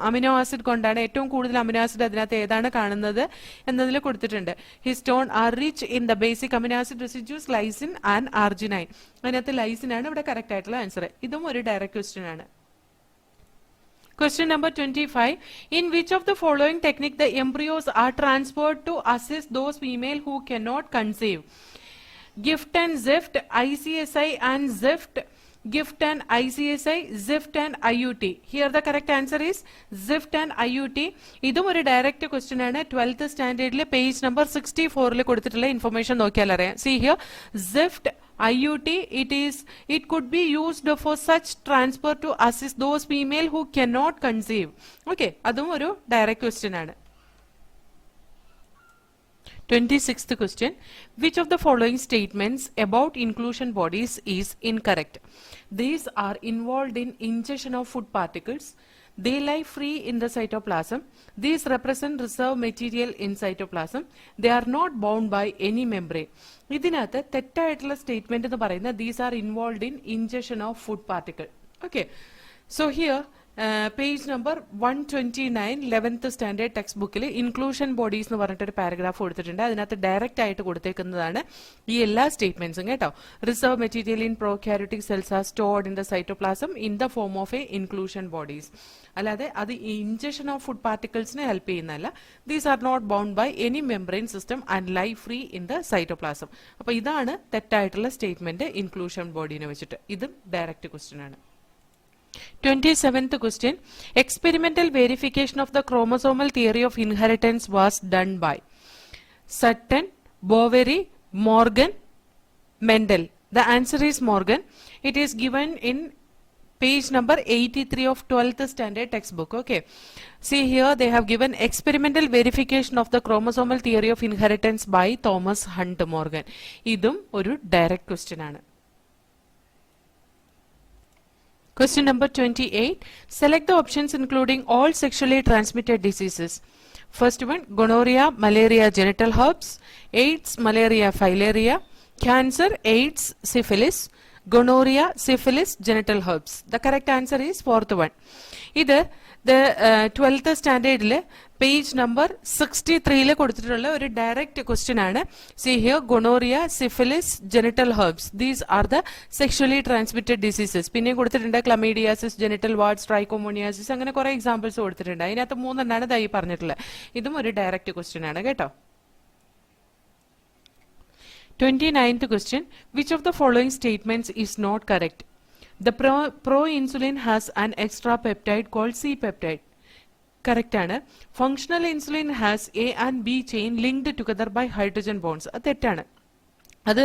amino acid കൊണ്ടാണ് ഏറ്റവും കൂടുതൽ amino acid അതിനകത്ത് ഏതാണ് കാണുന്നത് എന്നതിൽ കൊടുത്തിട്ടുണ്ട്. Histone are rich in the basic amino acid residues lysine and arginine. അതിനകത്ത് ലൈസിൻ ആണ് ഇവിടെ കറക്റ്റ് ആയിട്ടുള്ള ആൻസർ. ഇതും ഒരു ഡയറക്റ്റ് ക്വസ്റ്റ്യൻ ആണ്. Question number 25. In which of the following technique the embryos are transferred to assist those female who cannot conceive? Gift and Zift, ICSI and Zift, Gift and ICSI, Zift and IUT. Here the correct answer is Zift and IUT. ഇതും ഒരു direct question ആണ്. 12th സ്റ്റാൻഡേർഡിലെ page number 64 കൊടുത്തിട്ടുള്ള information നോക്കിയാൽ അറിയാം. See here, Zift, IUT, it could be used for such transfer to assist those female who cannot conceive. Okay, അതും ഒരു direct question ആണ്. 26th question. Which of the following statements about inclusion bodies is incorrect? These are involved in ingestion of food particles. They lie free in the cytoplasm. These represent reserve material in cytoplasm. They are not bound by any membrane. ഇതിനകത്ത് തെറ്റായിട്ടുള്ള statement എന്ന് പറയുന്നത് these are involved in ingestion of food particle. Okay, so here page number 129 11th standard text ബുക്കിൽ inclusion bodies എന്ന് പറഞ്ഞിട്ടൊരു paragraph കൊടുത്തിട്ടുണ്ട്. അതിനകത്ത് direct ആയിട്ട് കൊടുത്തേക്കുന്നതാണ് ഈ എല്ലാ സ്റ്റേറ്റ്മെന്റ്സും കേട്ടോ. Reserve material in prokaryotic cells are stored in the cytoplasm in the form of a inclusion bodies. അല്ലാതെ അത് ഇൻജക്ഷൻ ഓഫ് ഫുഡ് പാർട്ടിക്കിൾസിനെ ഹെൽപ്പ് ചെയ്യുന്നതല്ല. These are not bound by any membrane system and lie free in the cytoplasm. അപ്പൊ ഇതാണ് തെറ്റായിട്ടുള്ള statement inclusion ബോഡീനെ വെച്ചിട്ട്. ഇതും direct question ആണ്. 27th question. Experimental verification of the chromosomal theory of inheritance was done by Sutton, Boveri, Morgan, Mendel. The answer is Morgan. It is given in page number 83 of 12th standard textbook. Okay, see here they have given experimental verification of the chromosomal theory of inheritance by Thomas Hunt Morgan. Idum oru direct question aanu. Question number 28. Select the options including all sexually transmitted diseases. First one, gonorrhea, malaria, genital herpes, AIDS, malaria, filaria, cancer, AIDS, syphilis, gonorrhea, syphilis, genital herpes. The correct answer is fourth one. ഇത് twelfth സ്റ്റാൻഡേർഡില് page number 63 കൊടുത്തിട്ടുള്ള ഒരു direct question ആണ്. See here, gonorrhoea, syphilis, genital herbs, these are the sexually transmitted diseases. പിന്നെ കൊടുത്തിട്ടുണ്ട് ക്ലമീഡിയാസിസ്, genital wards, trichomoniasis, അങ്ങനെ കുറെ examples കൊടുത്തിട്ടുണ്ട്. അതിനകത്ത് 3 ദായി പറഞ്ഞിട്ടുള്ളത്. ഇതും ഒരു ഡയറക്റ്റ് ക്വസ്റ്റ്യൻ ആണ് കേട്ടോ. 29th question. Which of the following statements is not correct? The proinsulin has an extra peptide called C-peptide. Correct ആണ്. Functional insulin has A and B chain linked together by hydrogen bonds. അത് തെറ്റാണ്. അത്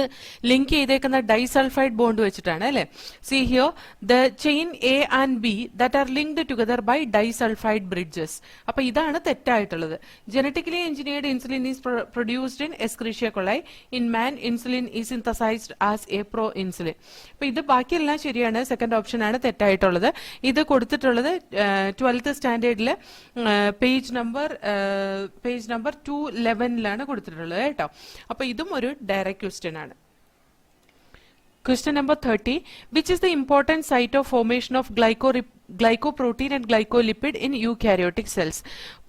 link ചെയ്തേക്കുന്ന disulphide bond വെച്ചിട്ടാണ് അല്ലെ. See here the chain A and B that are linked together by disulphide bridges. അപ്പൊ ഇതാണ് തെറ്റായിട്ടുള്ളത്. Genetically engineered insulin is produced in Escherichia coli. In man insulin is synthesised as a proinsulin. അപ്പൊ ഇത് ബാക്കിയെല്ലാം ശരിയാണ്. Second option ആണ് തെറ്റായിട്ടുള്ളത്. ഇത് കൊടുത്തിട്ടുള്ളത് 12th സ്റ്റാൻഡേർഡിലെ പേജ് നമ്പർ 211 കൊടുത്തിട്ടുള്ളത് കേട്ടോ. അപ്പൊ ഇതും ഒരു ഡയറക്റ്റ് ക്വസ്റ്റ്യൻ ആണ്. Question number 30. Which is the important site of formation of glycoprotein and glycolipid in eukaryotic cells?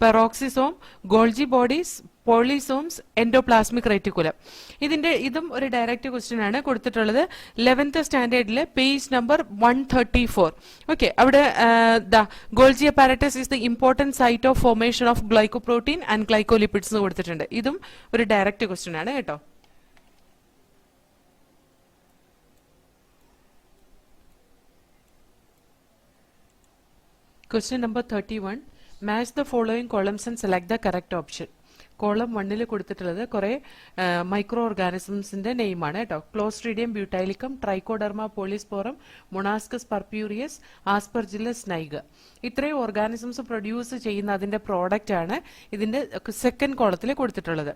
Peroxisome, Golgi bodies, polysomes, endoplasmic reticulum. ഇതും ഒരു ഡയറക്റ്റ് ക്വസ്റ്റ്യൻ ആണ്. കൊടുത്തിട്ടുള്ളത് 11th സ്റ്റാൻഡേർഡിലെ പേജ് നമ്പർ 134. ഓക്കെ, അവിടെ Golgi apparatus is the important site of formation of glycoprotein and glycolipids എന്ന് കൊടുത്തിട്ടുണ്ട്. ഇതും ഒരു ഡയറക്റ്റ് ക്വസ്റ്റ്യൻ ആണ് കേട്ടോ. Question number 31. Match the following columns and select the correct option. Column 1 കൊടുത്തിട്ടുള്ളത് കുറെ മൈക്രോ ഓർഗാനിസംസിന്റെ നെയിമാണ് കേട്ടോ. Clostridium butylicum, Trichoderma polysporum, Monascus purpureus, Aspergillus niger. ഇത്രയും ഓർഗാനിസംസ് പ്രൊഡ്യൂസ് ചെയ്യുന്ന അതിന്റെ പ്രോഡക്റ്റ് ആണ് ഇതിന്റെ സെക്കൻഡ് കോളത്തിൽ കൊടുത്തിട്ടുള്ളത്.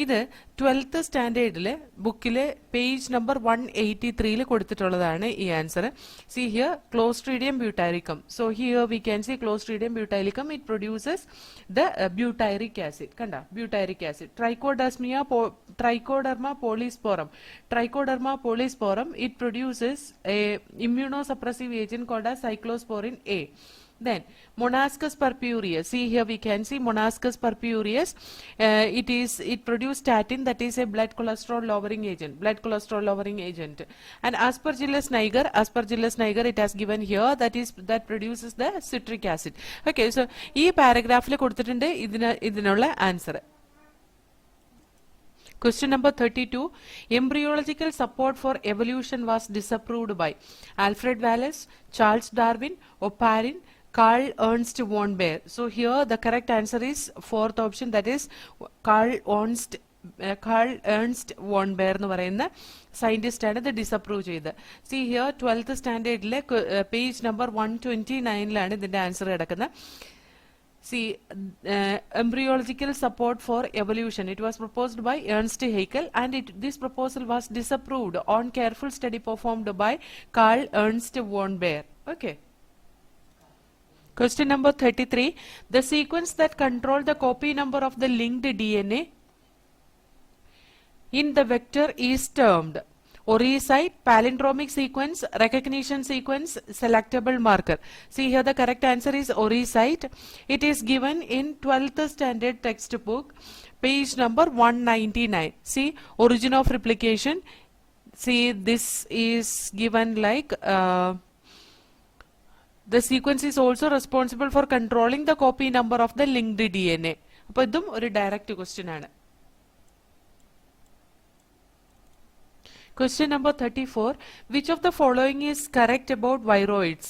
ഇത് 12th സ്റ്റാൻഡേർഡിലെ ബുക്കിലെ പേജ് നമ്പർ 183 കൊടുത്തിട്ടുള്ളതാണ് ഈ answer. See here Clostridium butylicum. So here we can see Clostridium butylicum. It produces the butyric acid. കണ്ട, butyric acid. Trichoderma polysporum, it produces a immunosuppressive agent called as cyclosporin A. Then Monascus purpureus. See here we can see Monascus purpureus. It produces statin, that is a blood cholesterol lowering agent. And Aspergillus niger, it has given here, that produces the citric acid. Okay, so ee paragraph le kodutittunde idinulla answer. Question number 32. Embryological support for evolution was disapproved by Alfred Wallace, Charles Darwin, Oparin, Carl Ernst von Baer. So here the correct answer is fourth option, that is Carl Ernst von Baer എന്ന് പറയുന്ന scientist ആണ് ഇത് disapprove ചെയ്തത്. See here 12th സ്റ്റാൻഡേർഡിലെ page number 129 ഇതിന്റെ answer കിടക്കുന്നത്. See, embryological support for evolution. It was proposed by Ernst Haeckel, and this proposal was disapproved on careful study performed by Carl Ernst von Baer. Okay. Question number 33. The sequence that control the copy number of the linked DNA in the vector is termed Orisite, palindromic sequence, recognition sequence, selectable marker. See here the correct answer is Orisite. It is given in 12th standard textbook, page number 199. See, origin of replication. See, this is given like the sequence is also responsible for controlling the copy number of the linked DNA. അപ്പോൾ ഇതും ഒരു direct question ആണ്. Question number 34. Which of the following is correct about viroids?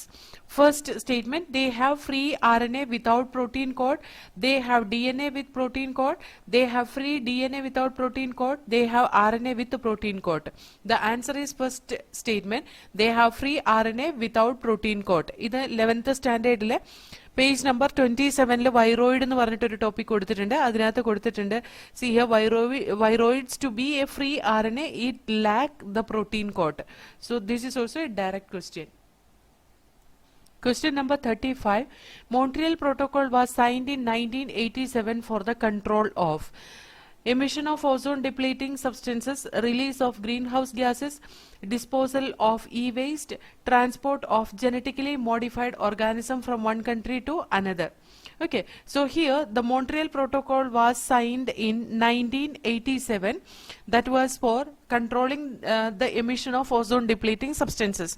First statement, they have free RNA without protein code. They have DNA with protein code. They have free DNA without protein code. They have RNA with protein code. The answer is first statement. They have free RNA without protein code. ഇത് 11th സ്റ്റാൻഡേർഡിലെ page number 27 viroid എന്ന് പറഞ്ഞിട്ടൊരു topic കൊടുത്തിട്ടുണ്ട്. അതിനകത്ത് കൊടുത്തിട്ടുണ്ട്, see here viroids to be a free RNA, it lack the protein code. So this is also a direct question. Question number 35. Montreal Protocol was signed in 1987 for the control of emission of ozone depleting substances, release of greenhouse gases, disposal of e-waste, transport of genetically modified organism from one country to another. Okay, so here the Montreal Protocol was signed in 1987. That was for controlling the emission of ozone depleting substances.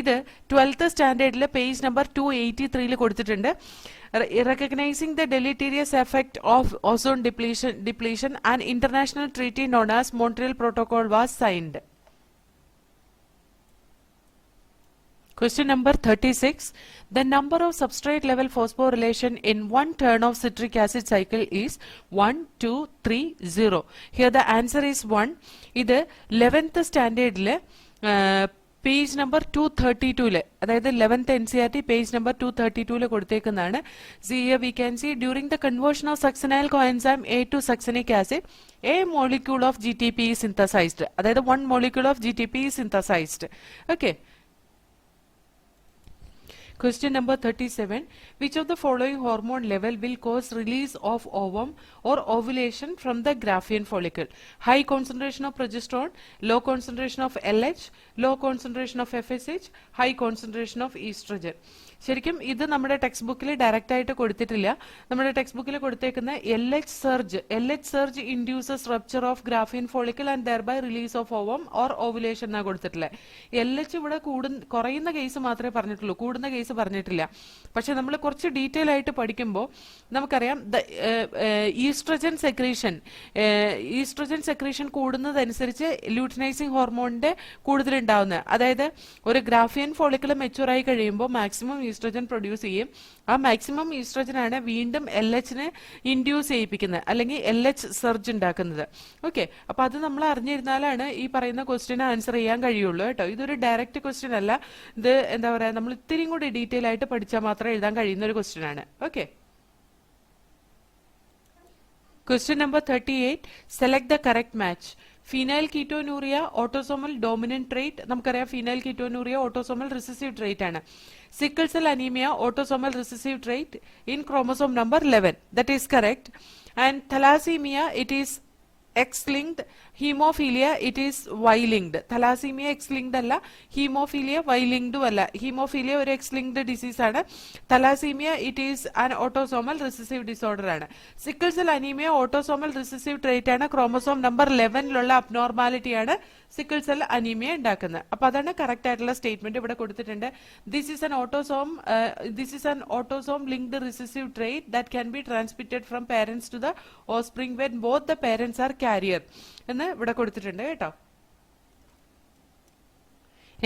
ഇത് 12th സ്റ്റാൻഡേർഡിലെ page number 283 കൊടുത്തിട്ടുണ്ട്. Recognizing the deleterious effect of ozone depletion, an international treaty known as Montreal Protocol was signed. Question number 36. The number of substrate level phosphorylation in one turn of citric acid cycle is 1, 2, 3, 0. Here the answer is 1. ഇത് 11th സ്റ്റാൻഡേർഡില് page number 232 അതായത് 11th NCERT page number 232 കൊടുത്തേക്കുന്നതാണ്. Here we can see during the conversion of succinyl coenzyme A to succinic acid, a molecule of GTP is synthesized. അതായത് 1 molecule of GTP is synthesized. Okay. Question number 37. Which of the following hormone level will cause release of ovum or ovulation from the Graafian follicle? High concentration of progesterone, low concentration of LH, low concentration of FSH, high concentration of estrogen. ശരിക്കും ഇത് നമ്മുടെ text ബുക്കിൽ direct ആയിട്ട് കൊടുത്തിട്ടില്ല. നമ്മുടെ text ബുക്കിൽ കൊടുത്തേക്കുന്ന LH surge induces rupture of Graafian follicle and thereby release of ovum or ovulation എന്നാണ് കൊടുത്തിട്ടുള്ളത്. LH ഇവിടെ കുറയുന്ന കേസ് മാത്രമേ പറഞ്ഞിട്ടുള്ളൂ, കൂടുന്ന കേസ് പറഞ്ഞിട്ടില്ല. പക്ഷെ നമ്മൾ കുറച്ച് ഡീറ്റെയിൽ ആയിട്ട് പഠിക്കുമ്പോൾ നമുക്കറിയാം ഈസ്ട്രജൻ സെക്രീഷൻ കൂടുന്നതനുസരിച്ച് ലൂട്ടിനൈസിങ് ഹോർമോണിന്റെ കൂടുതലുണ്ടാവുന്നത്. അതായത് ഒരു ഗ്രാഫിയൻ ഫോളിക്കിൾ മെച്യൂർ ആയി കഴിയുമ്പോൾ മാക്സിമം ഈസ്ട്രജൻ പ്രൊഡ്യൂസ് ചെയ്യും. ആ മാക്സിമം ഈസ്ട്രജൻ ആണ് വീണ്ടും LHനെ ഇൻഡ്യൂസ് ചെയ്യിപ്പിക്കുന്നത്, അല്ലെങ്കിൽ LH സർജ് ഉണ്ടാക്കുന്നത്. ഓക്കെ, അപ്പൊ അത് നമ്മൾ അറിഞ്ഞിരുന്നാലാണ് ഈ പറയുന്ന ക്വസ്റ്റ്യൻ ആൻസർ ചെയ്യാൻ കഴിയുള്ളൂ കേട്ടോ. ഇതൊരു ഡയറക്റ്റ് ക്വസ്റ്റ്യൻ അല്ല, ഇത് എന്താ പറയാ, നമ്മൾ ഇത്തിരിയും കൂടി ഡീറ്റെയിൽ ആയിട്ട് പഠിച്ചാൽ മാത്രം എഴുതാൻ കഴിയുന്ന ഒരു ക്വസ്റ്റ്യൻ ആണ്. Okay. Question number 38. Select the correct match. Phenylketonuria autosomal dominant trait. നമുക്കറിയാം phenylketonuria autosomal recessive trait ആണ്. Sickle cell anemia autosomal recessive trait in chromosome number 11. That is correct. And thalassemia, it is X-linked. Hemophilia, it is Y-linked. Thalassemia X-linked അല്ല, hemophilia Y-linked അല്ല. Hemophilia ഒരു X-linked disease ആണ്. Thalassemia, it is an autosomal recessive disorder ആണ്. Sickle cell anemia autosomal recessive trait ആണ്. Chromosome number 11 abnormality ആണ് sickle cell anemia ഉണ്ടാക്കുന്നത്. അപ്പൊ അതാണ് കറക്റ്റ് ആയിട്ടുള്ള സ്റ്റേറ്റ്മെന്റ് ഇവിടെ കൊടുത്തിട്ടുണ്ട്. This is an autosome linked recessive trait that can be transmitted from parents to the offspring when both the parents are carrier എന്ന് ഇവിടെ കൊടുത്തിട്ടുണ്ട് കേട്ടോ.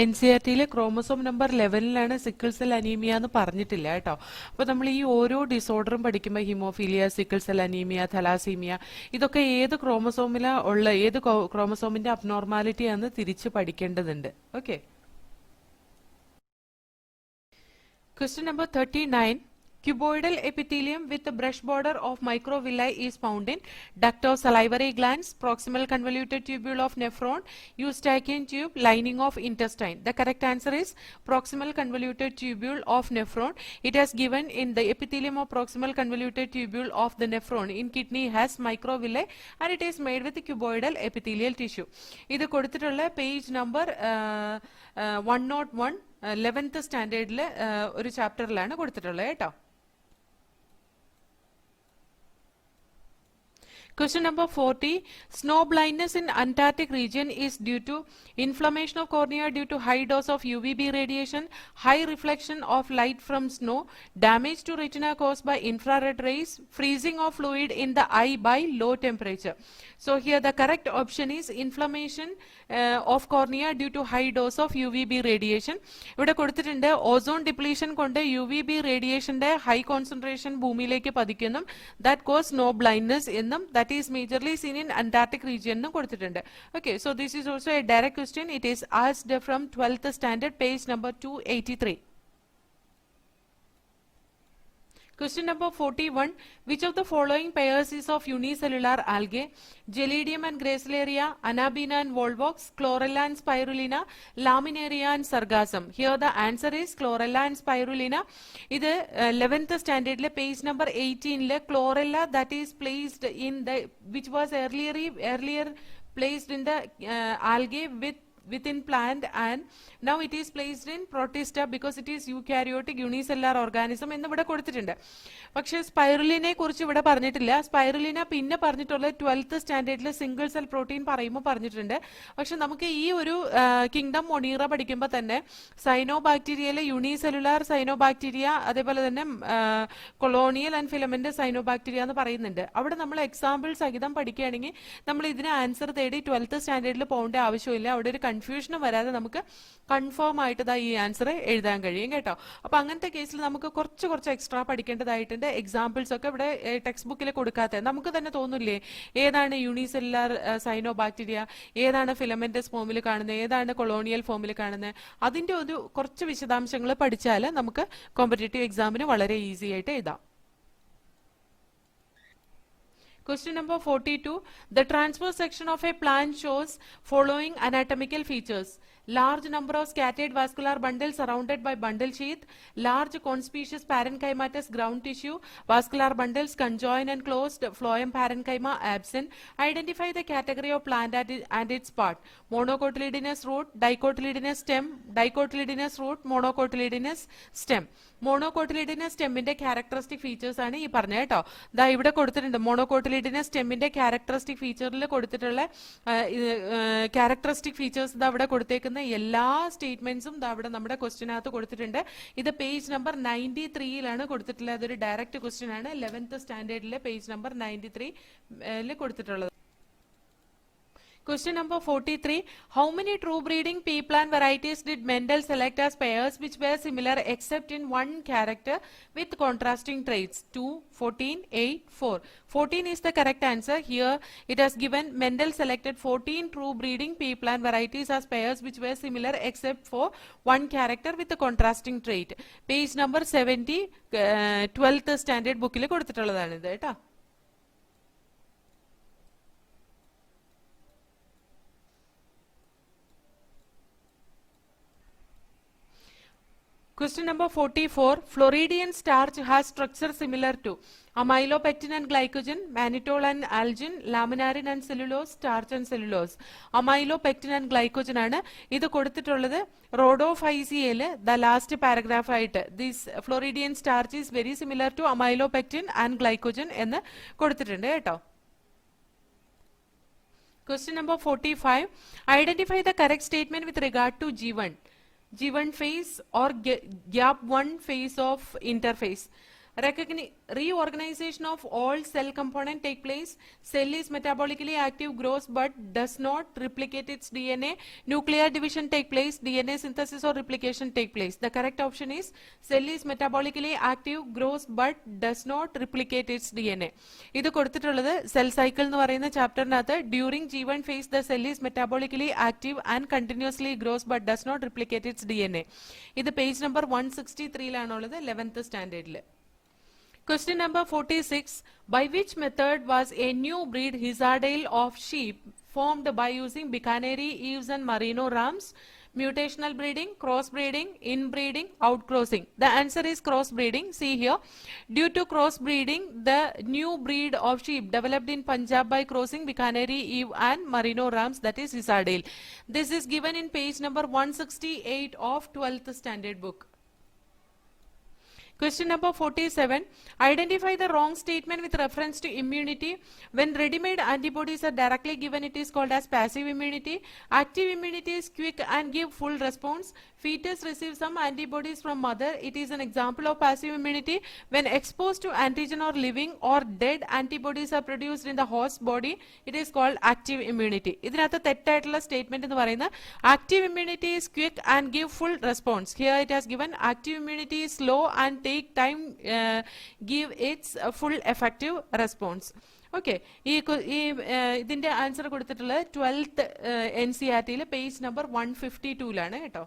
NCERTയിലെ chromosome number 11 sickle cell anaemia എന്ന് പറഞ്ഞിട്ടില്ല കേട്ടോ. അപ്പൊ നമ്മൾ ഈ ഓരോ ഡിസോർഡറും പഠിക്കുമ്പോൾ haemophilia, sickle cell anaemia, thalassaemia, ഇതൊക്കെ ഏത് ക്രോമസോമിലാ ഉള്ള, ഏത് ക്രോമസോമിന്റെ അബ്നോർമാലിറ്റി ആണെന്ന് തിരിച്ച് പഠിക്കേണ്ടതുണ്ട്. Okay. Question number 39. Cuboidal epithelium with a brush border of microvilli is found in duct of salivary glands, proximal convoluted tubule of nephron, eustachian tube, lining of intestine. The correct answer is proximal convoluted tubule of nephron. It has given in the epithelium of proximal convoluted tubule of the nephron in kidney has microvilli and it is made with cuboidal epithelial tissue. ഇത് കൊടുത്തിട്ടുള്ള page number 101 11th സ്റ്റാൻഡേർഡിലെ ഒരു ചാപ്റ്ററിലാണ് കൊടുത്തിട്ടുള്ളത് കേട്ടോ. Question number 40. Snow blindness in Antarctic region is due to inflammation of cornea due to high dose of UVB radiation, high reflection of light from snow, damage to retina caused by infrared rays, freezing of fluid in the eye by low temperature. So here the correct option is inflammation of cornea due to high dose of UVB radiation. ഇവിടെ കൊടുത്തിട്ടുണ്ട് ozone depletion കൊണ്ട് UVB റേഡിയേഷന്റെ high concentration ഭൂമിയിലേക്ക് പതിക്കുന്നു. That cos snow blindness എന്നും that is majorly seen in Antarctic region nu kodutittunde. Okay, so this is also a direct question. It is asked from 12th standard, page number 283. Question number 41. Which of the following pairs is of unicellular algae? Gelidium and Gracilaria, Anabina and Volvox, Chlorella and Spirulina, Laminaria and Sargassum. Here the answer is Chlorella and Spirulina. This 11th standard le page number 18 le Chlorella that is placed in the, which was earlier placed in the algae within plant and now it is placed in protista because it is eukaryotic unicellular organism എന്ന് ഇവിടെ കൊടുത്തിട്ടുണ്ട്. പക്ഷെ സ്പൈറുലിനെ കുറിച്ച് ഇവിടെ പറഞ്ഞിട്ടില്ല. Spirulina പിന്നെ പറഞ്ഞിട്ടുള്ള 12th സ്റ്റാൻഡേർഡിലെ single cell protein പറയുമ്പോൾ പറഞ്ഞിട്ടുണ്ട്. പക്ഷെ നമുക്ക് ഈ ഒരു കിങ്ഡം മൊണീറ പഠിക്കുമ്പോൾ തന്നെ സൈനോബാക്ടീരിയയിലെ യൂണിസെല്ലുലാർ സൈനോബാക്ടീരിയ, അതേപോലെ തന്നെ കൊളോണിയൽ ആൻഡ് ഫിലമെന്റ് സൈനോബാക്ടീരിയ എന്ന് പറയുന്നുണ്ട്. അവിടെ നമ്മൾ എക്സാമ്പിൾ സഹിതം പഠിക്കുകയാണെങ്കിൽ നമ്മൾ ഇതിന് ആൻസർ തേടി 12th സ്റ്റാൻഡേർഡിൽ പോകേണ്ട ആവശ്യമില്ല. അവിടെ ഒരു കൺഫ്യൂഷനും വരാതെ നമുക്ക് കൺഫേം ആയിട്ട് ഈ ആൻസർ എഴുതാൻ കഴിയും കേട്ടോ. അപ്പൊ അങ്ങനത്തെ കേസിൽ നമുക്ക് കുറച്ച് എക്സ്ട്രാ പഠിക്കേണ്ടതായിട്ടുണ്ട്. എക്സാമ്പിൾസ് ഒക്കെ ഇവിടെ ടെക്സ്റ്റ് ബുക്കിൽ കൊടുക്കാത്ത നമുക്ക് തന്നെ തോന്നില്ലേ ഏതാണ് യൂണിസെല്ലുലാർ സൈനോ ബാക്ടീരിയ, ഏതാണ് ഫിലമെന്റസ് ഫോമിൽ കാണുന്നത്, ഏതാണ് കൊളോണിയൽ ഫോമിൽ കാണുന്നത്, അതിന്റെ ഒരു കുറച്ച് വിശദാംശങ്ങൾ പഠിച്ചാൽ നമുക്ക് കോമ്പറ്റേറ്റീവ് എക്സാമിന് വളരെ ഈസി ആയിട്ട് എഴുതാം. Question number 42. The transverse section of a plant shows following anatomical features. Large number of scattered vascular bundles surrounded by bundle sheath, large conspicuous parenchymatous ground tissue, vascular bundles conjoined and closed, phloem parenchyma absent. Identify the category of plant and its part. Monocotyledonous root, dicotyledonous stem, dicotyledonous root, monocotyledonous stem. Monocotyledonous സ്റ്റെമ്മിന്റെ characteristic features ആണ് ഈ പറഞ്ഞത് കേട്ടോ. ദാ ഇവിടെ കൊടുത്തിട്ടുണ്ട് മോണോകോട്ടിലിഡിനസ് സ്റ്റെമ്മിന്റെ characteristic ഫീച്ചറിൽ കൊടുത്തിട്ടുള്ള ക്യാരക്ടറിസ്റ്റിക് ഫീച്ചേഴ്സ് ഇതാ ഇവിടെ കൊടുത്തേക്കുന്ന എല്ലാ സ്റ്റേറ്റ്മെന്റ്സും ഇതാ ഇവിടെ നമ്മുടെ ക്വസ്റ്റിനകത്ത് കൊടുത്തിട്ടുണ്ട്. ഇത് പേജ് നമ്പർ 93 കൊടുത്തിട്ടുള്ളത്. അതൊരു ഡയറക്റ്റ് ക്വസ്റ്റ്യൻ ആണ്. 11th സ്റ്റാൻഡേർഡിലെ പേജ് നമ്പർ 93 കൊടുത്തിട്ടുള്ളത്. Question number 43. How many true breeding pea plant varieties did Mendel select as pairs which were similar except in one character with contrasting traits? 2, 14, 8, 4. 14 is the correct answer. Here it has given Mendel selected 14 true breeding pea plant varieties as pairs which were similar except for one character with a contrasting trait. Page number 70, 12th standard bookil കൊടുത്തിട്ടുള്ളതാണ് ഇത് കേട്ടോ. Question number 44. Floridian starch has structure similar to amylopectin and glycogen, mannitol and algin, laminarin and cellulose, starch and cellulose. Amylopectin and glycogen ആണ് ഇത് കൊടുത്തിട്ടുള്ളത്. റോഡോഫൈസിയയില് the last paragraph ആയിട്ട് this Floridian starch is very similar to amylopectin and glycogen എന്ന് കൊടുത്തിട്ടുണ്ട് കേട്ടോ. Question number 45. Identify the correct statement with regard to G1. G1 phase or gap 1 phase of interphase. Reorganization of all cell component take place. Cell is metabolically active, grows but does not replicate its DNA. Nuclear division take place. DNA synthesis or replication take place. The correct option is cell is metabolically active, grows but does not replicate its DNA. ഇത് കൊടുത്തിട്ടുള്ളത് cell cycle എന്ന് പറയുന്ന ചാപ്റ്ററിനകത്ത് during G1 phase the cell is metabolically active and continuously grows but does not replicate its DNA. ഇത് page number 163 11th സ്റ്റാൻഡേർഡിൽ. Question number 46. By which method was a new breed Hizardale of sheep formed by using Bicaneri, Eves and Merino rams? Mutational breeding, crossbreeding, inbreeding, outcrossing. The answer is crossbreeding. See here. Due to crossbreeding, the new breed of sheep developed in Punjab by crossing Bicaneri, Eve and Merino rams, that is Hizardale. This is given in page number 168 of 12th standard book. Question number 47. Identify the wrong statement with reference to immunity. When ready-made antibodies are directly given, it is called as passive immunity. Active immunity is quick and give full response. Fetus receives some antibodies from mother. It is an example of passive immunity. When exposed to antigen or living or dead antibodies are produced in the host body, it is called active immunity. ഇതിനകത്ത് തെറ്റായിട്ടുള്ള statement എന്ന് പറയുന്നത് active immunity is quick and give full response. Here it has given active immunity is slow and take time give its full effective response. Okay, ഇതിന്റെ answer കൊടുത്തിട്ടുള്ളത് 12th NCERT page number 152 കേട്ടോ.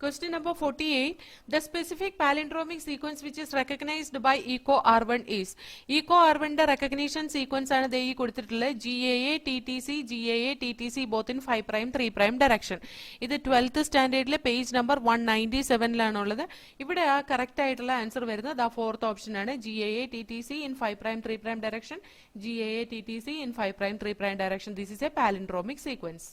Question number 48. The specific palindromic sequence which is recognized by EcoR1 is. EcoR1 recognition sequence ആണ് ദേ ഈ കൊടുത്തിട്ടുള്ളത് GAA, TTC, GAA, TTC both in 5' 3' direction. ഇത് 12th സ്റ്റാൻഡേർഡിലെ page number 197 ഇവിടെ ആ കറക്റ്റ് ആയിട്ടുള്ള ആൻസർ വരുന്നത് ആ 4th ഓപ്ഷൻ ആണ്. GAA, TTC in 5' 3' direction. GAA, TTC in 5' 3' direction. This is a palindromic sequence.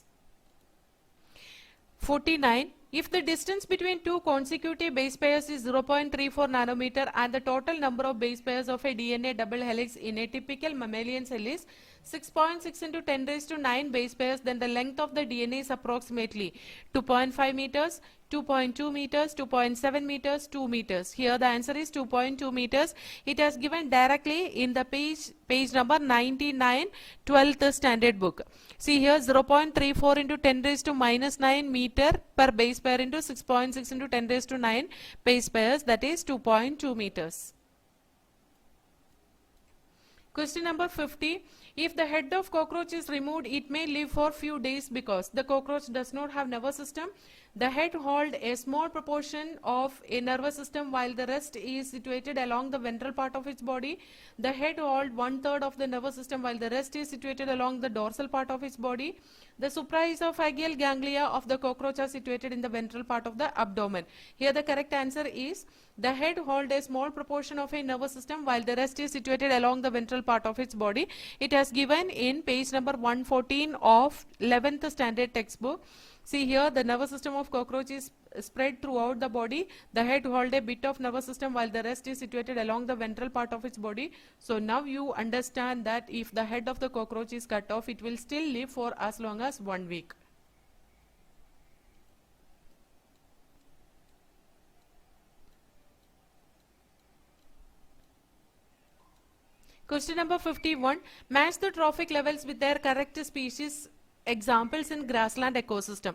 49. If the distance between two consecutive base pairs is 0.34 nanometer and the total number of base pairs of a DNA double helix in a typical mammalian cell is 6.6 into 10 raised to 9 base pairs, then the length of the DNA is approximately 2.5 meters, 2.2 meters, 2.7 meters, 2 meters. Here the answer is 2.2 meters. It has given directly in the page number 99, 12th standard book. See here 0.34 into 10 raised to minus 9 meter per base pair into 6.6 into 10 raised to 9 base pairs, that is 2.2 meters. Question number 50. If the head of cockroach is removed, it may live for few days because the cockroach does not have nervous system. The head hold a small proportion of a nervous system while the rest is situated along the ventral part of its body. The head hold 1/3 of the nervous system while the rest is situated along the dorsal part of its body. The supraesophageal ganglia of the cockroach are situated in the ventral part of the abdomen. Here the correct answer is the head hold a small proportion of a nervous system while the rest is situated along the ventral part of its body. It has given in page number 114 of 11th standard textbook. See here the nervous system of cockroach is spread throughout the body. The head hold a bit of nervous system while the rest is situated along the ventral part of its body. So now you understand that if the head of the cockroach is cut off, it will still live for as long as 1 week. Question number 51. Match the trophic levels with their correct species examples in grassland ecosystem.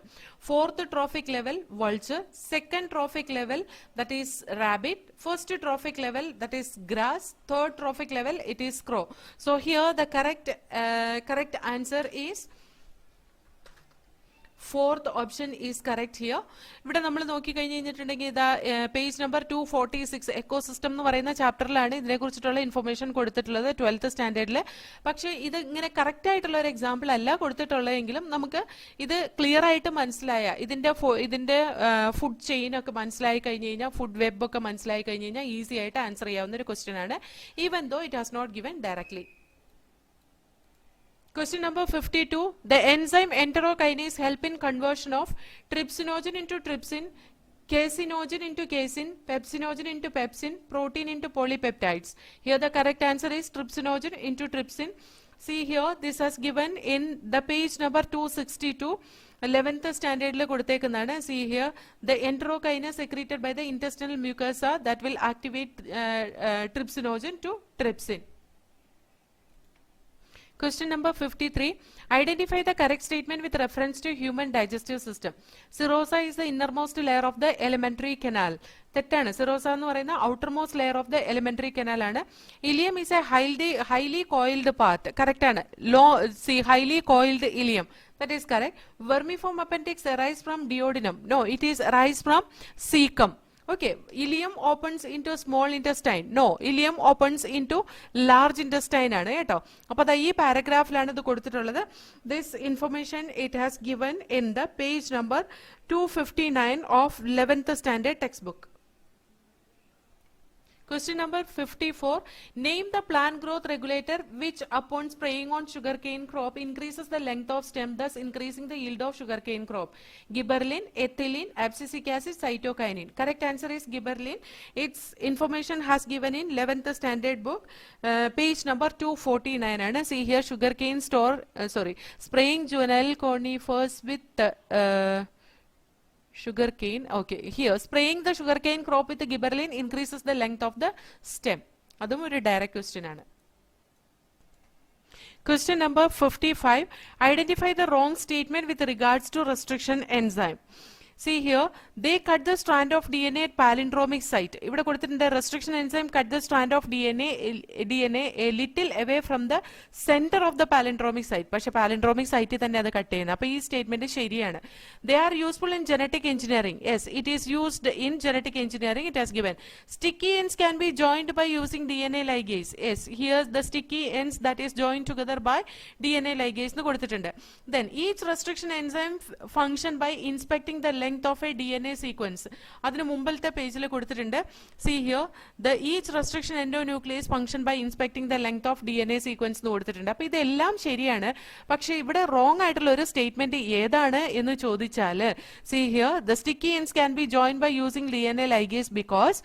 Fourth trophic level, vulture. Second trophic level, that is rabbit. First trophic level, that is grass. Third trophic level, it is crow. So here the correct answer is fourth option is correct here. ഇവിടെ നമ്മൾ നോക്കി കഴിഞ്ഞ് കഴിഞ്ഞിട്ടുണ്ടെങ്കിൽ ഇതാ page number 246 ecosystem എന്ന് പറയുന്ന ചാപ്റ്ററിലാണ് ഇതിനെക്കുറിച്ചിട്ടുള്ള information കൊടുത്തിട്ടുള്ളത് 12th സ്റ്റാൻഡേർഡിൽ. പക്ഷേ ഇത് ഇങ്ങനെ കറക്റ്റ് ആയിട്ടുള്ള ഒരു എക്സാമ്പിൾ അല്ല കൊടുത്തിട്ടുള്ളതെങ്കിലും നമുക്ക് ഇത് ക്ലിയർ ആയിട്ട് മനസ്സിലായ ഇതിന്റെ ഫുഡ് ചെയിൻ ഒക്കെ മനസ്സിലായി കഴിഞ്ഞ് കഴിഞ്ഞാൽ ഫുഡ് വെബ് ഒക്കെ മനസ്സിലായി കഴിഞ്ഞ് കഴിഞ്ഞാൽ ഈസി ആയിട്ട് ആൻസർ ചെയ്യാവുന്ന ഒരു ക്വസ്റ്റ്യൻ ആണ്, even though it has not given directly. Question number 52. The enzyme enterokinase help in conversion of trypsinogen into trypsin, casinogen into casein, pepsinogen into pepsin, protein into polypeptides. Here the correct answer is trypsinogen into trypsin. See here this has given in the page number 262. 11th standard le koduttekkunnana. See here the enterokinase secreted by the intestinal mucosa that will activate trypsinogen to trypsin. Question number 53. Identify the correct statement with reference to human digestive system. Serosa is the innermost layer of the alimentary canal. തെറ്റാണ്. Serosa എന്ന് പറയുന്ന outermost layer of the alimentary canal ആണ്. Ileum is a highly coiled part. Correct ആണ്. Highly coiled ileum. That is correct. Vermiform appendix arise from duodenum. No, it is arise from cecum. Okay, ileum opens into small intestine. No, ileum opens into large intestine ആണ് കേട്ടോ. അപ്പോൾ ദാ ഈ പാരഗ്രാഫിലാണ് ഇത് കൊടുത്തിട്ടുള്ളത്. This information it has given in the page number 259 of 11th standard textbook. Question number 54. Name the plant growth regulator which upon spraying on sugarcane crop increases the length of stem, thus increasing the yield of sugarcane crop. Gibberellin, ethylene, abscisic acid, cytokinin. Correct answer is gibberellin. Its information has given in 11th standard book, page number 249. And see here sugarcane spraying juvenile conifers with sugarcane. Okay, here spraying the sugarcane crop with the gibberellin increases the length of the stem. Adum oru direct question aanu. Question number 55. Identify the wrong statement with regards to restriction enzyme. See here, they cut the strand of DNA at palindromic site. ഇവിടെ കൊടുത്തിട്ടുണ്ട് restriction enzyme cut the strand of DNA a little away from the center of the palindromic site. പക്ഷെ palindromic site തന്നെ അത് cut ചെയ്യുന്നത്. അപ്പോൾ ഈ statement ശരിയാണ്. They are useful in genetic engineering. Yes, it is used in genetic engineering. It has given. Sticky ends can be joined by using DNA ligase. Yes, here the sticky ends that is joined together by DNA ligase എന്ന് കൊടുത്തിട്ടുണ്ട്. Then each restriction enzyme function by inspecting the length of a DNA sequence. അതിന് മുമ്പത്തെ പേജിൽ കൊടുത്തിട്ടുണ്ട്. See here, the each restriction endonuclease function by inspecting the length of DNA sequence എന്ന് കൊടുത്തിട്ടുണ്ട്. അപ്പൊ ഇതെല്ലാം ശരിയാണ്. പക്ഷെ ഇവിടെ റോങ് ആയിട്ടുള്ള ഒരു സ്റ്റേറ്റ്മെന്റ് ഏതാണ് എന്ന് ചോദിച്ചാൽ, see here, the sticky ends can be joined by using DNA ligase because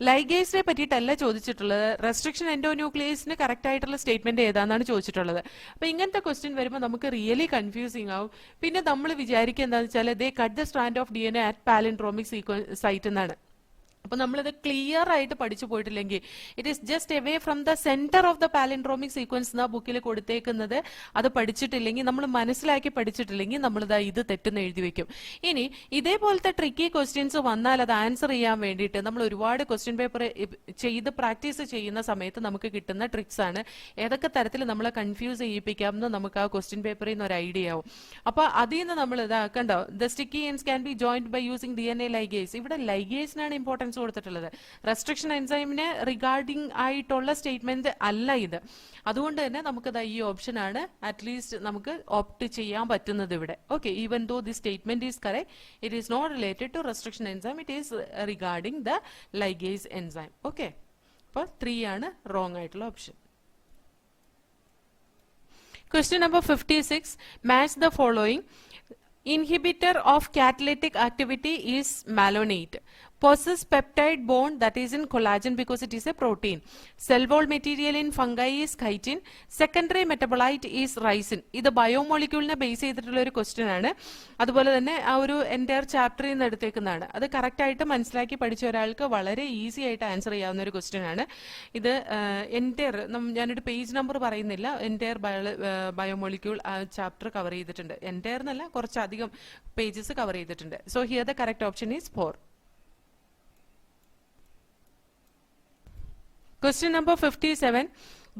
ലൈഗേസിനെ പറ്റിയിട്ടല്ല ചോദിച്ചിട്ടുള്ളത്. റെസ്ട്രിക്ഷൻ എൻഡോന്യൂക്ലിയസിന് കറക്റ്റ് ആയിട്ടുള്ള സ്റ്റേറ്റ്മെന്റ് ഏതാണെന്നാണ് ചോദിച്ചിട്ടുള്ളത്. അപ്പൊ ഇങ്ങനത്തെ ക്വസ്റ്റ്യൻ വരുമ്പോൾ നമുക്ക് റിയലി കൺഫ്യൂസിംഗ് ആവും. പിന്നെ നമ്മൾ വിചാരിക്കുക എന്താണെന്ന് വെച്ചാൽ they cut the strand of DNA at palindromic site എന്നാണ്. അപ്പൊ നമ്മളിത് ക്ലിയർ ആയിട്ട് പഠിച്ചു പോയിട്ടില്ലെങ്കിൽ it is just away from the centre of the palindromic sequence എന്ന ബുക്കിൽ കൊടുത്തേക്കുന്നത് അത് പഠിച്ചിട്ടില്ലെങ്കിൽ, നമ്മൾ മനസ്സിലാക്കി പഠിച്ചിട്ടില്ലെങ്കിൽ നമ്മളിത് ഇത് തെറ്റെന്ന് എഴുതി വെക്കും. ഇനി ഇതേപോലത്തെ ട്രിക്കി ക്വസ്റ്റ്യൻസ് വന്നാൽ അത് ആൻസർ ചെയ്യാൻ വേണ്ടിയിട്ട് നമ്മൾ ഒരുപാട് ക്വസ്റ്റ്യൻ പേപ്പർ ചെയ്ത് പ്രാക്ടീസ് ചെയ്യുന്ന സമയത്ത് നമുക്ക് കിട്ടുന്ന ട്രിക്സ് ആണ്. ഏതൊക്കെ തരത്തിൽ നമ്മളെ കൺഫ്യൂസ് ചെയ്യിപ്പിക്കാമെന്ന് നമുക്ക് ആ ക്വസ്റ്റ്യൻ പേപ്പറിൽ നിന്ന് ഒരു ഐഡിയ ആവും. അപ്പൊ അതിൽ നിന്ന് നമ്മൾ ഇതാക്കണ്ടോ, the sticky ends can be joined by using DNA ligase. ഇവിടെ ലൈഗേസിനാണ് ഇമ്പോർട്ടൻസ് കൊടുത്തിട്ടുള്ളത്. റെസ്ട്രിക്ഷൻ എൻസൈമിന് റിഗാർഡിംഗ് ആയിട്ടുള്ള സ്റ്റേറ്റ്മെന്റ് അല്ല ഇത്. അതുകൊണ്ട് തന്നെ നമുക്കത് ഈ ഓപ്ഷൻ ആണ് അറ്റ്ലീസ്റ്റ് നമുക്ക് ഓപ്റ്റ് ചെയ്യാൻ പറ്റുന്നത് ഇവിടെ. Okay, even though the statement is correct, it is not related to restriction enzyme, it is regarding the ligase enzyme. Okay, അപ്പൊ 3 ആണ് റോങ് ആയിട്ടുള്ള option. Question number 56. Match the following. Inhibitor of catalytic activity is malonate. Possess peptide bond that is in collagen because it is a protein. Cell wall material in fungi is chitin. Secondary metabolite is ricin. ഇത് ബയോമോളിക്യൂളിനെ base ചെയ്തിട്ടുള്ള ഒരു question ആണ്. അതുപോലെ തന്നെ ആ ഒരു entire ചാപ്റ്ററിൽ നിന്ന് എടുത്തേക്കുന്നതാണ്. അത് കറക്റ്റ് ആയിട്ട് മനസ്സിലാക്കി പഠിച്ച ഒരാൾക്ക് വളരെ ഈസി ആയിട്ട് ആൻസർ ചെയ്യാവുന്ന ഒരു ക്വസ്റ്റ്യൻ ആണ് ഇത്. എൻറ്റയർ ഞാനൊരു പേജ് നമ്പർ പറയുന്നില്ല, എൻറ്റയർ ബയോമോളിക്യൂൾ ചാപ്റ്റർ കവർ ചെയ്തിട്ടുണ്ട്. എൻറ്റയർ എന്നല്ല, കുറച്ചധികം പേജസ് കവർ ചെയ്തിട്ടുണ്ട്. So here the correct option is 4. Question number 57.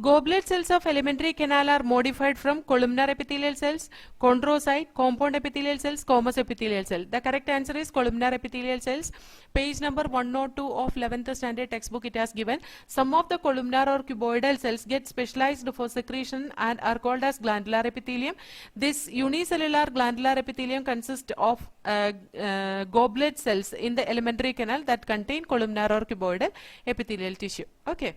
Goblet cells of alimentary canal are modified from columnar epithelial cells, chondrocyte, compound epithelial cells, squamous epithelial cell. The correct answer is columnar epithelial cells. Page number 102 of 11th standard textbook it has given. Some of the columnar or cuboidal cells get specialized for secretion and are called as glandular epithelium. This unicellular glandular epithelium consists of goblet cells in the alimentary canal that contain columnar or cuboidal epithelial tissue. Okay.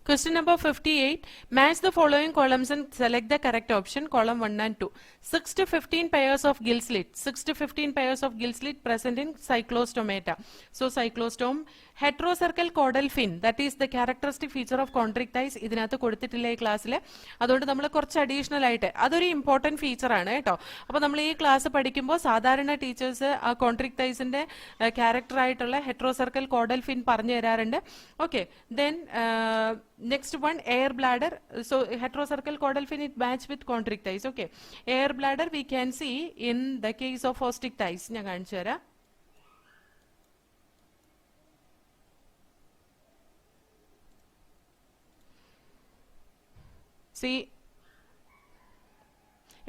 Question number 58. Match the following columns and select the correct option. Column 1 and 2. 6 to 15 pairs of gill slit. 6 to 15 pairs of gill slit present in cyclostomata. So cyclostome. Heterocercal caudal fin. That is the characteristic feature of chondrichthyes. ഇതിനകത്ത് കൊടുത്തിട്ടില്ല ഈ ക്ലാസ്സിൽ. അതുകൊണ്ട് നമ്മൾ കുറച്ച് additional ആയിട്ട് അതൊരു important feature ആണ് കേട്ടോ. അപ്പൊ നമ്മൾ ഈ ക്ലാസ് പഠിക്കുമ്പോൾ സാധാരണ ടീച്ചേഴ്സ് ആ കോൺട്രിക്ടൈസിന്റെ ക്യാരക്ടർ ആയിട്ടുള്ള ഹെട്രോസർക്കൽ കോഡൽ ഫിൻ പറഞ്ഞു തരാറുണ്ട്. Okay, then next one, air bladder. So heterocircle caudal fin it match with chondrichthyes. Okay, air bladder we can see in the case of osteichthyes. ഞാൻ കാണിച്ചു തരാം. See,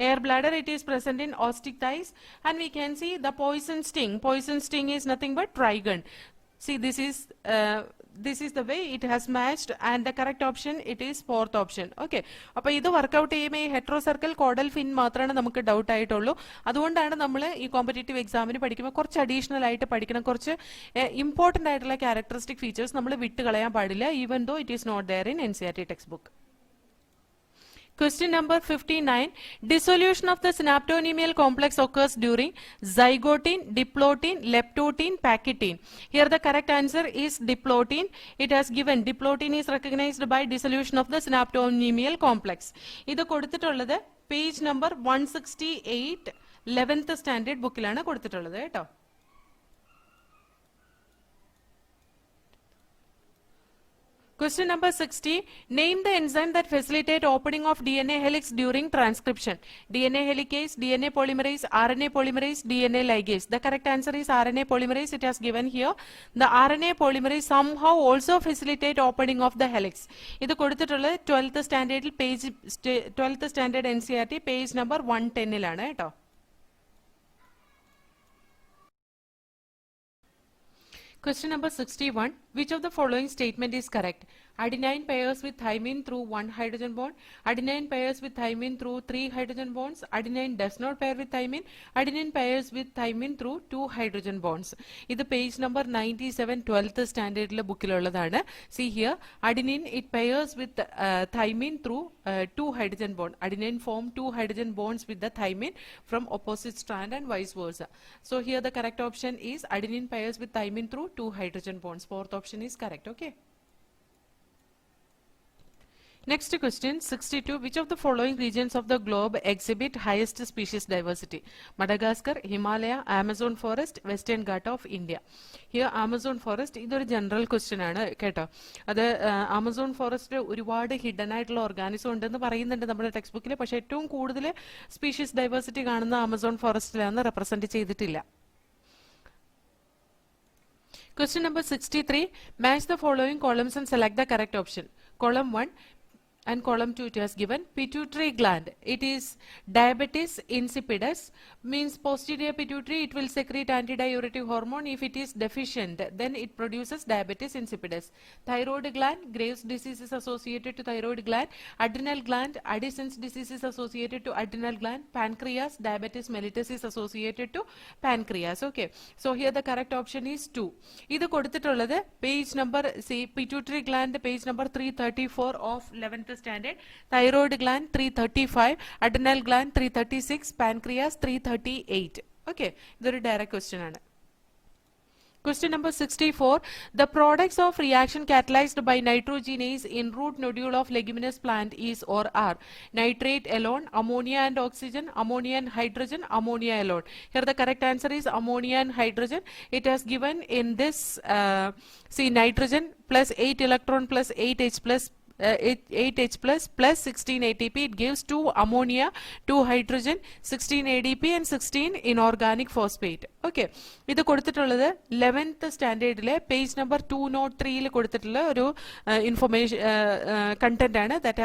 air bladder it is present in osteichthyes, and we can see the poison sting. Poison sting is nothing but trigon. See, this is the way it has matched, and the correct option it is 4th option. Okay, അപ്പോൾ ഇത് workout ചെയ്യുമ്പോൾ ഈ ഹെട്രോസർക്കൽ caudal fin മാത്രമാണ് നമുക്ക് doubt ആയിട്ടുള്ളൂ. അതുകൊണ്ടാണ് നമ്മൾ ഈ കോമ്പറ്റേറ്റീവ് എക്സാമിന് പഠിക്കുമ്പോൾ കുറച്ച് അഡീഷണൽ ആയിട്ട് പഠിക്കണം. കുറച്ച് ഇമ്പോർട്ടന്റ് ആയിട്ടുള്ള ക്യാരക്ടറിസ്റ്റിക് ഫീച്ചേഴ്സ് നമ്മൾ വിട്ട് കളയാൻ പാടില്ല, even though it is not there in NCERT text book. Question number 59. Dissolution of the synaptonymial complex occurs during zygotine, diplotine, leptotine, pachytene. Here the correct answer is diplotine. It has given diplotine is recognized by dissolution of the synaptonymial complex. ഇത് കൊടുത്തിട്ടുള്ളത് page number 168 11th standard ബുക്കിലാണ് കൊടുത്തിട്ടുള്ളത് കേട്ടോ. Question number 60. Name the enzyme that facilitate opening of DNA helix during transcription. DNA helicase, DNA polymerase, RNA polymerase, DNA ligase. The correct answer is RNA polymerase. It has given here. The RNA polymerase somehow also facilitate opening of the helix. ഇത് കൊടുത്തിട്ടുള്ളത് 12th standard page 12th standard NCERT page number 110 കേട്ടോ. Question number 61. Which of the following statement is correct? Adenine pairs with thymine through 1 hydrogen bond. Adenine pairs with thymine through 3 hydrogen bonds. Adenine does not pair with thymine. Adenine pairs with thymine through 2 hydrogen bonds. This is page number 97, 12th standard book. See here, adenine, it pairs with thymine through 2 hydrogen bond. Adenine form 2 hydrogen bonds with the thymine from opposite strand and vice versa. So here the correct option is adenine pairs with thymine through 2 hydrogen bonds. Fourth option is correct. Okay. Next question, 62. Which of the following regions of the globe exhibit highest species diversity? Madagascar, Himalaya, Amazon forest, Western Ghats of India. Here Amazon forest, this is a general question. Amazon forest ഒരുപാട് hidden ആയിട്ടുള്ള organism ഉണ്ടെന്ന് പറയുന്നുണ്ട് നമ്മുടെ text ബുക്കിൽ. പക്ഷേ ഏറ്റവും കൂടുതൽ species diversity കാണുന്ന ആമസോൺ ഫോറസ്റ്റിലാണ് റെപ്രസെന്റ് ചെയ്തിട്ടില്ല. Question number 63. Match the following columns and select the correct option. Column 1 and column 2 it has given pituitary gland. It is diabetes insipidus, means posterior pituitary, it will secrete antidiuretic hormone. If it is deficient, then it produces diabetes insipidus. Thyroid gland, Graves' disease is associated to thyroid gland. Adrenal gland, Addison's disease is associated to adrenal gland. Pancreas, diabetes mellitus is associated to pancreas. Okay, so here the correct option is 2. This is page number, see, pituitary gland, page number 334 of 11th standard. Thyroid gland 335, adrenal gland 336, pancreas 338. Okay, this is a direct question. Question number 64. The products of reaction catalyzed by nitrogenase in root nodule of leguminous plant is or are nitrate alone, ammonia and oxygen, ammonia and hydrogen, ammonia alone. Here the correct answer is ammonia and hydrogen. It has given in this, see, nitrogen plus 8 electron plus 8H plus 8H plus 16 ATP, it gives 2 ammonia, 2 hydrogen, 16 ADP and 16 inorganic phosphate. Okay, this is 11th standard page number 203 information content that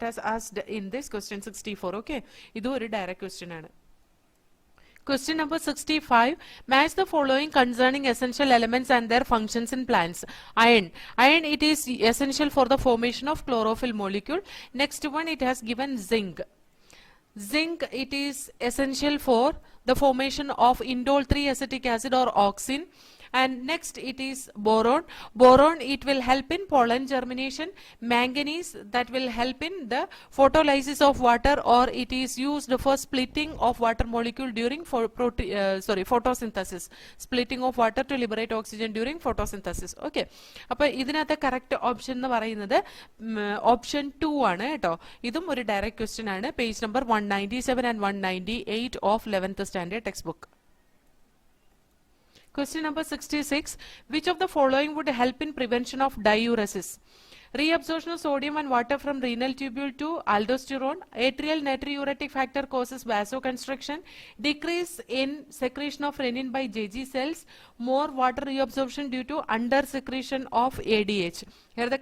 has asked in this question 64. Okay, this is a direct question. Question number 65. Match the following concerning essential elements and their functions in plants. Iron. Iron, it is essential for the formation of chlorophyll molecule. Next one, it has given zinc. Zinc, it is essential for the formation of indole 3-acetic acid or auxin. And next it is boron. Boron, it will help in pollen germination. Manganese, that will help in the photolysis of water, or it is used for splitting of water molecule during photosynthesis. Splitting of water to liberate oxygen during photosynthesis. Okay. Appa idinathe correct option nu parayunnathu option 2 aanu keto. Idum oru direct question aanu, page number 197 and 198 of 11th standard textbook. Question number 66. Which of the following would help in prevention of diuresis? Reabsorption of sodium and water from renal tubule to aldosterone. Atrial natriuretic factor causes vasoconstriction. Decrease in secretion of renin by JG cells. More water reabsorption due to under secretion of ADH. Here the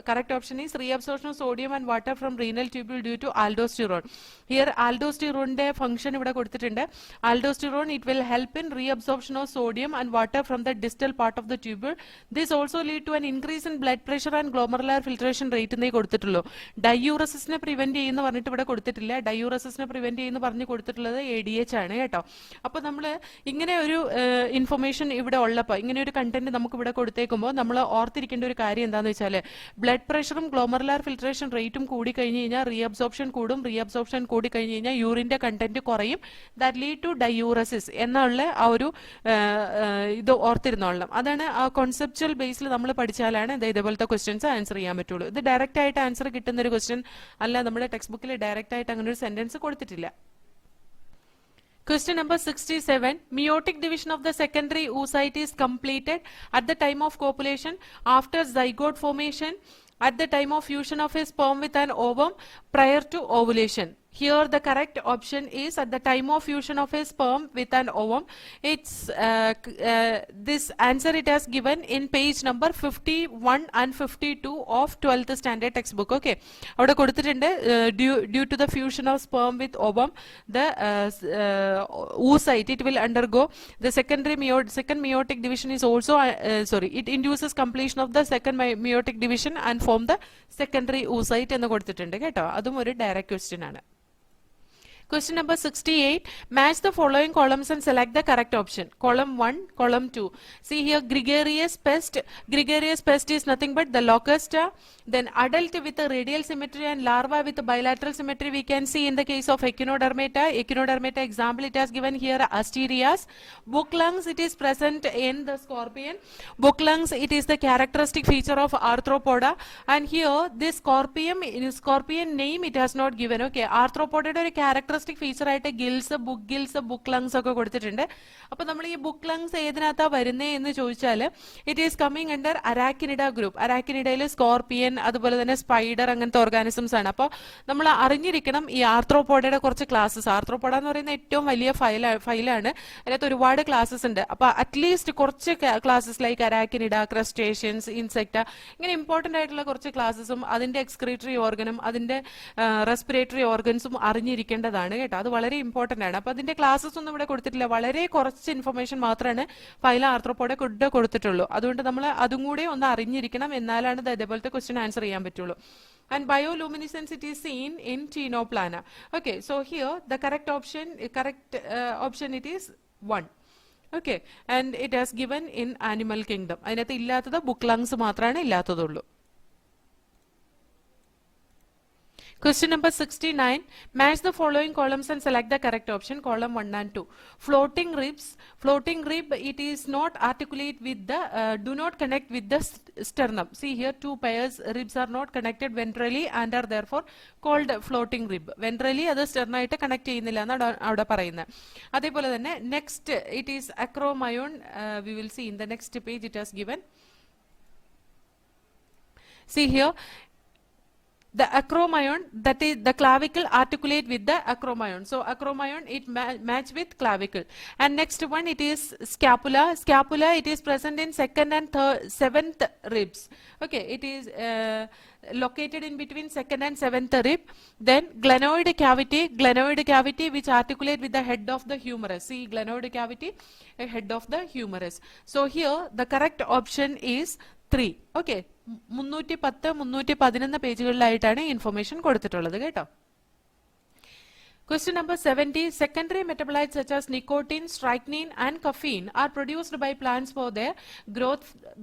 correct option is reabsorption of sodium and water from renal tubule due to aldosterone. Here aldosterone function ivide koduthittunde. Aldosterone, it will help in reabsorption of sodium and water from the distal part of the tubule. This also lead to an increase in blood pressure and glomerular filtration rate എന്നേ കൊടുത്തിട്ടുള്ളൂ. ഡയൂറസിനെ prevent ചെയ്യുന്ന പറഞ്ഞിട്ട് ഇവിടെ കൊടുത്തിട്ടില്ല. ഡയൂറസിനെ prevent ചെയ്യുന്ന പറഞ്ഞു കൊടുത്തിട്ടുള്ളത് ADH ആണ് കേട്ടോ. അപ്പൊ നമ്മൾ ഇങ്ങനെ ഒരു ഇൻഫർമേഷൻ ഇവിടെ ഉള്ളപ്പോൾ, ഇങ്ങനെ ഒരു കണ്ടന്റ് നമുക്ക് ഇവിടെ കൊടുത്തേക്കുമ്പോൾ നമ്മൾ ഓർത്തിരിക്കേണ്ട ഒരു കാര്യം എന്താണെന്ന് വെച്ചാൽ, ബ്ലഡ് പ്രഷറും ഗ്ലോമറുലാർ ഫിൽട്രേഷൻ റേറ്റും കൂടി കഴിഞ്ഞ് കഴിഞ്ഞാൽ റീഅബ്സോർപ്ഷൻ കൂടും. റീഅബ്സോർപ്ഷൻ കൂടി കഴിഞ്ഞ് കഴിഞ്ഞാൽ യൂറിന്റെ കണ്ടന്റ് കുറയും. ദാറ്റ് ലീഡ് ടു ഡയൂറസിസ് എന്നുള്ള ആ ഒരു ഇത് ഓർത്തിരുന്നോളണം. അതാണ് ആ കോൺസെപ്ച്വൽ ബേസിൽ നമ്മൾ പഠിച്ചാലാണ് ഇതേപോലത്തെ ക്വസ്റ്റ്യൻസ് ആൻസർ ചെയ്യാൻ പറ്റുള്ളൂ. ഇത് ഡയറക്റ്റ് ആയിട്ട് ആൻസർ കിട്ടുന്ന ഒരു ക്വസ്റ്റ്യൻ അല്ല. നമ്മുടെ ടെക്സ്റ്റ് ബുക്കിൽ ഡയറക്റ്റ് ആയിട്ട് അങ്ങനെ ഒരു സെന്റൻസ് കൊടുത്തിട്ടില്ല. Question number 67. Meiotic division of the secondary oocyte is completed at the time of copulation, after zygote formation, at the time of fusion of a sperm with an ovum, prior to ovulation. Here the correct option is at the time of fusion of a sperm with an ovum. It's this answer it has given in page number 51 and 52 of 12th standard textbook. Okay, avada koduthittunde due to the fusion of sperm with ovum, the oocyte it will undergo the second meiotic division is also it induces completion of the second meiotic division and form the secondary oocyte ennu koduthittunde keto. Adum oru direct question aanu. Question number 68. Match the following columns and select the correct option. Column 1, column 2. See here, gregarious pest. Gregarious pest is nothing but the locusta. Then adult with a radial symmetry and larva with a bilateral symmetry we can see in the case of Echinodermata. Echinodermata example it has given here Asterias. Book lungs it is present in the scorpion. Book lungs it is the characteristic feature of Arthropoda. And here this scorpion name it has not given. Okay, Arthropoda or character feature ആയിട്ട് gills book lungs ഒക്കെ കൊടുത്തിട്ടുണ്ട്. അപ്പൊ നമ്മൾ ഈ book lungs ഏതിനകത്താ വരുന്നേ എന്ന് ചോദിച്ചാൽ it is coming under Arachnida group. അരാക്കിനിഡയിൽ സ്കോർപിയൻ അതുപോലെ തന്നെ സ്പൈഡർ അങ്ങനത്തെ ഓർഗാനിസംസ് ആണ്. അപ്പോൾ നമ്മൾ അറിഞ്ഞിരിക്കണം ഈ ആർത്രോപോഡയുടെ കുറച്ച് ക്ലാസ്സസ്. ആർത്രോപോഡ എന്ന് പറയുന്ന ഏറ്റവും വലിയ ഫൈലാണ്. അതിനകത്ത് ഒരുപാട് ക്ലാസ്സസ് ഉണ്ട്. അപ്പൊ അറ്റ്ലീസ്റ്റ് കുറച്ച് ക്ലാസ്സസ് ലൈക്ക് അരാക്കിനിഡ, ക്രസ്റ്റേഷ്യൻസ്, ഇൻസെക്ട ഇങ്ങനെ ഇമ്പോർട്ടന്റ് ആയിട്ടുള്ള കുറച്ച് ക്ലാസ്സസും അതിന്റെ എക്സ്ക്രീറ്ററി ഓർഗനും അതിന്റെ റെസ്പിറേറ്ററി ഓർഗൻസും അറിഞ്ഞിരിക്കേണ്ടതാണ് കേട്ടോ. അത് വളരെ ഇമ്പോർട്ടന്റ് ആണ്. അപ്പൊ അതിന്റെ ക്ലാസ്സസ് ഒന്നും ഇവിടെ കൊടുത്തിട്ടില്ല. വളരെ കുറച്ച് ഇൻഫർമേഷൻ മാത്രമാണ് ഫൈല ആർത്രോപോഡ കൊടുത്തിട്ടുള്ളൂ. അതുകൊണ്ട് നമ്മൾ അതും കൂടെ ഒന്ന് അറിഞ്ഞിരിക്കണം. എന്നാലാണ് ഇതേപോലത്തെ ക്വസ്റ്റ്യൻ ആൻസർ ചെയ്യാൻ പറ്റുള്ളൂ. And bioluminescence it is seen in Ctenoplana. Okay, so here the correct option it is 1. Okay, and it has given in animal kingdom. അതിനകത്ത് ഇല്ലാത്തത് ബുക്ക് ലങ്സ് മാത്രമാണ് ഇല്ലാത്തതുള്ളൂ. Question number 69. Match the following columns and select the correct option. Column 1 and 2. Floating ribs. Floating rib, it is not articulate with the, do not connect with the sternum. See here, two pairs ribs are not connected ventrally and are therefore called floating rib. Ventrally, അത് സ്റ്റെർണായിട്ട് connect ചെയ്യുന്നില്ല എന്നാണ് അവിടെ പറയുന്നത്. അതേപോലെ തന്നെ next, it is acromyon. We will see in the next page it has given. See here, the acromyon, that is the clavicle articulate with the acromyon. So acromyon it match with clavicle. And next one it is scapula. Scapula it is present in second and seventh ribs. Okay, it is located in between second and seventh rib. Then glenoid cavity which articulate with the head of the humerus. See, glenoid cavity, head of the humerus. So here the correct option is 3. Okay, 310 311 പേജുകളിലായിട്ടാണ് information കൊടുത്തിട്ടുള്ളത് കേട്ടോ. Question number 70. Secondary metabolites such as nicotine, strychnine and caffeine are produced by plants for their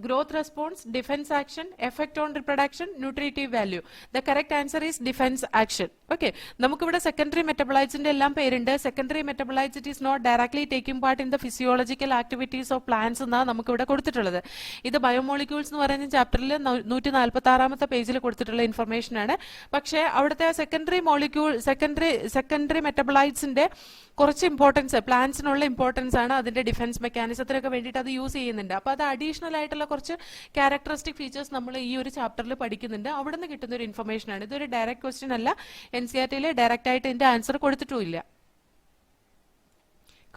growth response, defense action, effect on reproduction, nutritive value. The correct answer is defense action. Okay, നമുക്കിവിടെ secondary metabolites എല്ലാം പേരുണ്ട്. Secondary metabolites it is not directly taking part in the physiological activities of plants എന്നാണ് നമുക്കിവിടെ കൊടുത്തിട്ടുള്ളത്. ഇത് biomolecules എന്ന് പറയുന്ന ചാപ്റ്ററിൽ 146 പേജിൽ കൊടുത്തിട്ടുള്ള ഇൻഫർമേഷൻ ആണ്. പക്ഷേ അവിടുത്തെ സെക്കൻഡറി മെറ്റബോളൈറ്റ്സിന്റെ കുറച്ച് ഇമ്പോർട്ടൻസ് പ്ലാന്റ്സിനുള്ള ഇമ്പോർട്ടൻസ് ആണ്. അതിന്റെ ഡിഫൻസ് മെക്കാനിസത്തിനൊക്കെ വേണ്ടിയിട്ട് അത് യൂസ് ചെയ്യുന്നുണ്ട്. അപ്പൊ അത് അഡീഷണൽ ആയിട്ടുള്ള കുറച്ച് ക്യാരക്ടറിസ്റ്റിക് ഫീച്ചേഴ്സ് നമ്മൾ ഈ ഒരു ചാപ്റ്ററിൽ പഠിക്കുന്നുണ്ട്. അവിടെ നിന്ന് കിട്ടുന്ന ഒരു ഇൻഫർമേഷൻ ആണ്. ഇതൊരു ഡയറക്റ്റ് ക്വസ്റ്റ്യൻ അല്ല. NCERT-യിൽ ഡയറക്റ്റ് ആയിട്ട് ഇതിന്റെ answer കൊടുത്തിട്ടുമില്ല.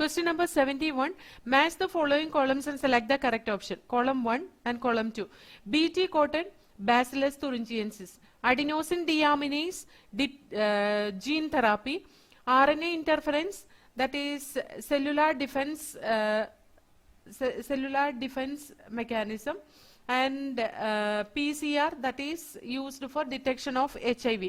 Question number 71. Match the following columns and select the correct option. Column 1 and column 2. BT cotton, Bacillus thuringiensis. Adenosine deaminase, gene therapy. RNA interference, that is cellular defense mechanism. And PCR, that is used for detection of HIV.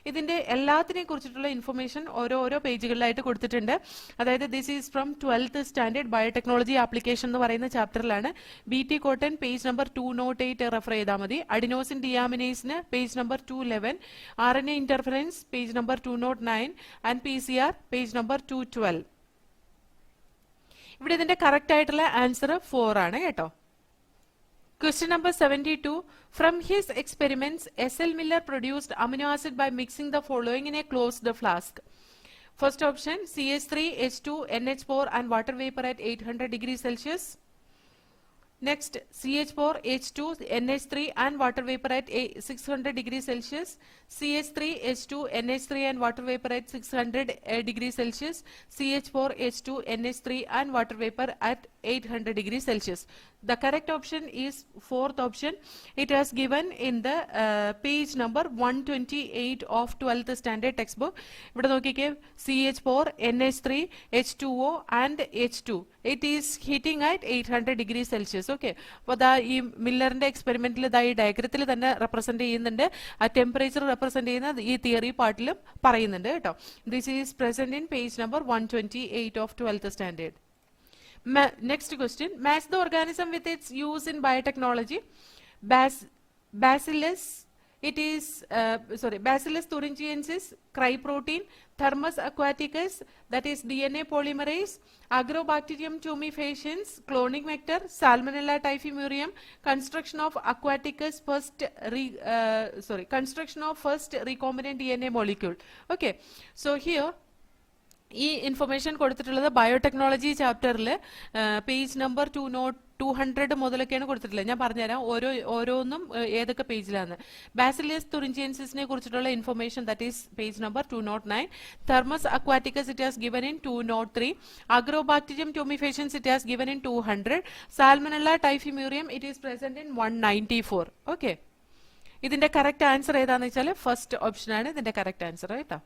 ഇതിന്റെ എല്ലാത്തിനെ കുറിച്ചിട്ടുള്ള information ഓരോ പേജുകളിലായിട്ട് കൊടുത്തിട്ടുണ്ട്. അതായത് this is from 12th standard biotechnology application എന്ന് പറയുന്ന ചാപ്റ്ററിലാണ്. BT cotton page number 208 refer ചെയ്താൽ മതി. അഡിനോസിൻ ഡിയാമിനേസിന് page number 211, RNA interference page number 209 and PCR page number 212. ഇവിടെ ഇതിന്റെ കറക്റ്റ് ആയിട്ടുള്ള ആൻസർ 4 ആണ് കേട്ടോ. Question number 72. From his experiments, S.L. Miller produced amino acid by mixing the following in a closed flask. First option, CH3, H2, NH4 and water vapor at 800 degrees Celsius. Next, CH4, H2, NH3 and water vapor at 600 degrees Celsius. CH3, H2, NH3 and water vapor at 600 degrees Celsius. CH4, H2, NH3 and water vapor at 800 degrees Celsius. The correct option is fourth option. It was given in the page number 128 of 12th standard textbook. ഇവിടെ നോക്കിക്കേ, CH4, NH3, H2O and H2. It is heating at 800 degrees Celsius. Okay. അപ്പോൾ ദാ ഈ മില്ലറിന്റെ എക്സ്പെരിമെന്റിൽ ദാ ഈ ഡയഗ്രത്തിൽ തന്നെ represent ചെയ്യുന്നുണ്ട്. ആ ടെമ്പറേച്ചർ റെപ്രസെന്റ് ചെയ്യുന്ന ഈ തിയറി പാർട്ടിലും പറയുന്നുണ്ട് കേട്ടോ. This is present in page number 128 of 12th standard. Next question. Match the organism with its use in biotechnology. Bacillus, it is Bacillus thuringiensis, cryprotein, Thermus aquaticus, that is DNA polymerase, Agrobacterium tumefaciens, cloning vector, Salmonella typhimurium, construction of aquaticus construction of first recombinant DNA molecule. Okay, so here ഈ information കൊടുത്തിട്ടുള്ളത് biotechnology ചാപ്റ്ററിൽ page number 200 മുതലൊക്കെയാണ് കൊടുത്തിട്ടുള്ളത്. ഞാൻ പറഞ്ഞുതരാം ഓരോന്നും ഏതൊക്കെ പേജിലാണ്. ബാസിലിയസ് തുറിഞ്ചിയൻസിനെ കുറിച്ചിട്ടുള്ള information, that is page number 209. Thermus aquaticus it has given in 203. Agrobacterium tumefaciens it has given in 200. Salmonella typhimurium it is present in 194. Okay, ഇതിന്റെ കറക്റ്റ് ആൻസർ ഏതാണെന്ന് വെച്ചാൽ ഫസ്റ്റ് ഓപ്ഷൻ ആണ് ഇതിന്റെ കറക്റ്റ് ആൻസർ കേട്ടോ.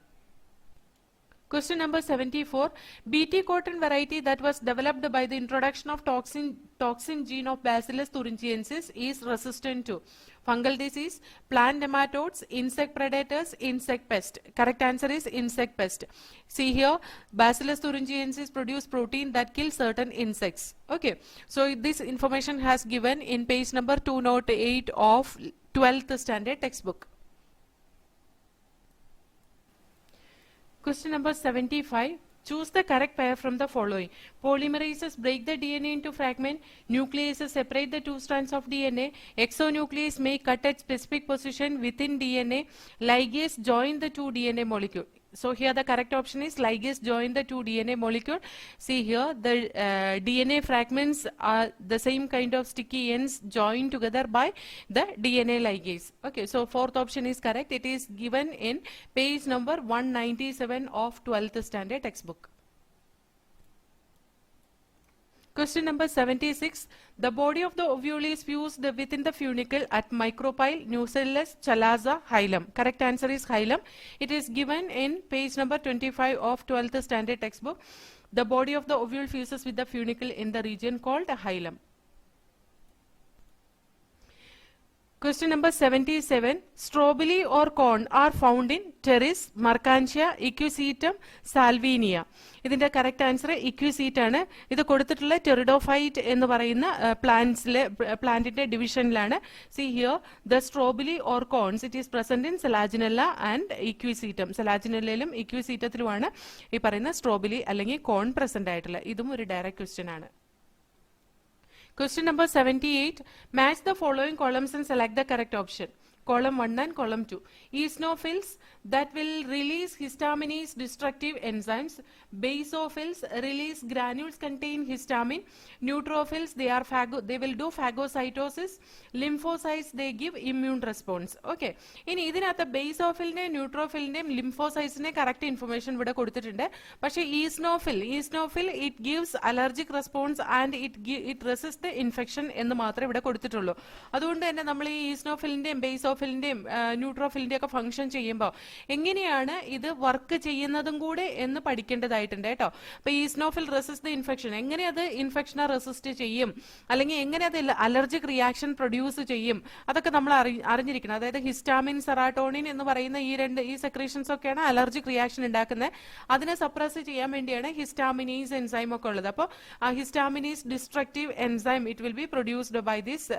Question number 74. BT cotton variety that was developed by the introduction of toxin gene of Bacillus thuringiensis is resistant to fungal disease, plant nematodes, insect predators, insect pest. Correct answer is insect pest. See here, Bacillus thuringiensis produce protein that kills certain insects. Okay, so this information has given in page number 208 of 12th standard textbook. Question number 75. Choose the correct pair from the following. Polymerases break the DNA into fragments. Nucleases separate the two strands of DNA. Exonuclease may cut at specific position within DNA. Ligase join the two DNA molecule. So here the correct option is ligase join the two DNA molecule. See here, the DNA fragments are the same kind of sticky ends joined together by the DNA ligase. Okay, so fourth option is correct. It is given in page number 197 of 12th standard textbook. Question number 76. The body of the ovule is fused within the funicle at micropyle, nucellus, chalaza, hilum. Correct answer is hilum. It is given in page number 25 of 12th standard textbook. The body of the ovule fuses with the funicle in the region called hilum. Question number 77. Strobili or corn are found in Pteris, Mercantia, Equisetum, Salvinia. ഇതിന്റെ correct answer Equisetum ആണ്. ഇത് കൊടുത്തിട്ടുള്ള pteridophyte എന്ന് പറയുന്ന പ്ലാന്റിന്റെ ഡിവിഷനിലാണ്. See here, the strobili or cones it is present in Selaginella and Equisetum. സെലാജിനല്ലയിലും ഇക്വിസീറ്റത്തിലുമാണ് ഈ പറയുന്ന സ്ട്രോബിലി അല്ലെങ്കിൽ കോൺ പ്രസന്റ് ആയിട്ടുള്ള. ഇതും ഒരു ഡയറക്റ്റ് ക്വസ്റ്റ്യൻ ആണ്. Question number 78. Match the following columns and select the correct option. Column 1 and column 2. Eosinophils that will release histamines destructive enzymes. Basophils release granules contain histamine. Neutrophils they will do phagocytosis. Lymphocytes they give immune response. Okay. ഇനി ഇതിനകത്ത് ബേസോഫിലിന്റെയും ന്യൂട്രോഫിലിന്റെയും ലിംഫോസൈറ്റ്സിന്റെ correct information ഇവിടെ കൊടുത്തിട്ടുണ്ട്. പക്ഷേ eosinophil it gives allergic response and it resist the infection എന്ന് മാത്രമേ ഇവിടെ കൊടുത്തിട്ടുള്ളൂ. അതുകൊണ്ട് തന്നെ നമ്മൾ ഈ ഈസ്നോഫിലിന്റെയും ബേസോഫിലിന്റെയും ന്യൂട്രോഫിലിന്റെയും ഒക്കെ ഫംഗ്ഷൻ ചെയ്യുമ്പോൾ എങ്ങനെയാണ് ഇത് വർക്ക് ചെയ്യുന്നതും കൂടെ എന്ന് പഠിക്കേണ്ടതായിട്ടുണ്ട് കേട്ടോ. അപ്പൊ ഈസ്നോഫിൽ റെസിസ്റ്റ് ദ ഇൻഫെക്ഷൻ, എങ്ങനെ അത് ഇൻഫെക്ഷനെ റെസിസ്റ്റ് ചെയ്യും, അല്ലെങ്കിൽ എങ്ങനെ അത് അലർജിക് റിയാക്ഷൻ പ്രൊഡ്യൂസ് ചെയ്യും, അതൊക്കെ നമ്മൾ അറിഞ്ഞിരിക്കണം. അതായത് ഹിസ്റ്റാമിൻ, സെറാട്ടോണിൻ എന്ന് പറയുന്ന ഈ സെക്രീഷൻസ് ഒക്കെയാണ് അലർജിക് റിയാക്ഷൻ ഉണ്ടാക്കുന്നത്. അതിനെ സപ്രസ് ചെയ്യാൻ വേണ്ടിയാണ് ഹിസ്റ്റാമിനീസ് എൻസൈം ഒക്കെ ഉള്ളത്. അപ്പോൾ histaminase destructive enzyme it will be produced by this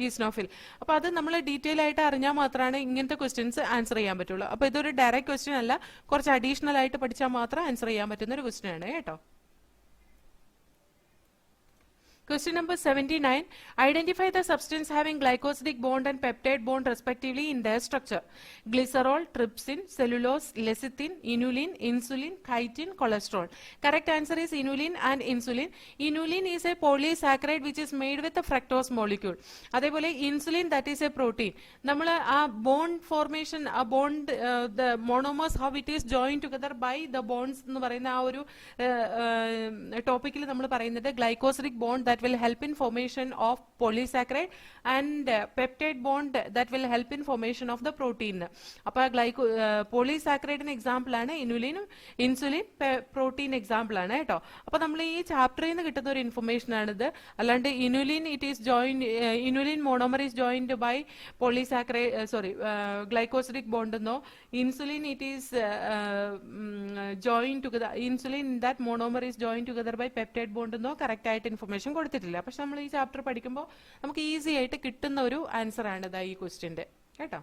eosinophil. അപ്പൊ അത് നമ്മൾ ഡീറ്റെയിൽ ആയിട്ട് അറിഞ്ഞാൽ മാത്രമാണ് ഇങ്ങനത്തെ ക്വസ്റ്റ്യൻസ് ആൻസർ ചെയ്യാൻ പറ്റുള്ളൂ. അപ്പൊ ഇതൊരു ഡയറക്റ്റ് ക്വസ്റ്റ്യൻ അല്ല, കുറച്ച് അഡീഷണൽ ആയിട്ട് പഠിച്ചാൽ മാത്രം ആൻസർ ചെയ്യാൻ പറ്റുന്ന ഒരു ക്വസ്റ്റ്യൻ ആണ് കേട്ടോ. Question number 79. Identify the substance having glycosidic bond and peptide bond respectively in their structure. Glycerol, trypsin, cellulose, lecithin, inulin, insulin, chitin, cholesterol. Correct answer is inulin and insulin. Inulin is a polysaccharide which is made with a fructose molecule. അതേപോലെ insulin, that is a protein. നമ്മൾ ആ bond formation, ആ bond, the monomers, how it is joined together by the bonds എന്ന് പറയുന്ന ആ ഒരു ടോപ്പിക്കിൽ നമ്മൾ പറയുന്നത് glycosidic bond that will help in formation of polysaccharide and peptide bond that will help in formation of the protein. അപ്പോൾ polysaccharide example ആണ് ഇനുലിനും insulin protein example ആണ് കേട്ടോ. അപ്പൊ നമ്മൾ ഈ ചാപ്റ്ററിൽ നിന്ന് കിട്ടുന്ന ഒരു ഇൻഫർമേഷൻ ആണിത്. അല്ലാണ്ട് inulin it is joined, inulin monomer is joined by polysaccharide glycosidic bond എന്നോ insulin it is joined together, insulin in that monomer is joined together by peptide bond എന്നോ കറക്റ്റ് ആയിട്ട് ഇൻഫർമേഷൻ കൊടുത്തിട്ടില്ല. പക്ഷെ നമ്മൾ ഈ ചാപ്റ്റർ പഠിക്കുമ്പോൾ നമുക്ക് ഈസി ആയിട്ട് കിട്ടുന്ന ഒരു ആൻസർ ആണ് ഇതാ ഈ ക്വസ്റ്റ്യന്റെ കേട്ടോ.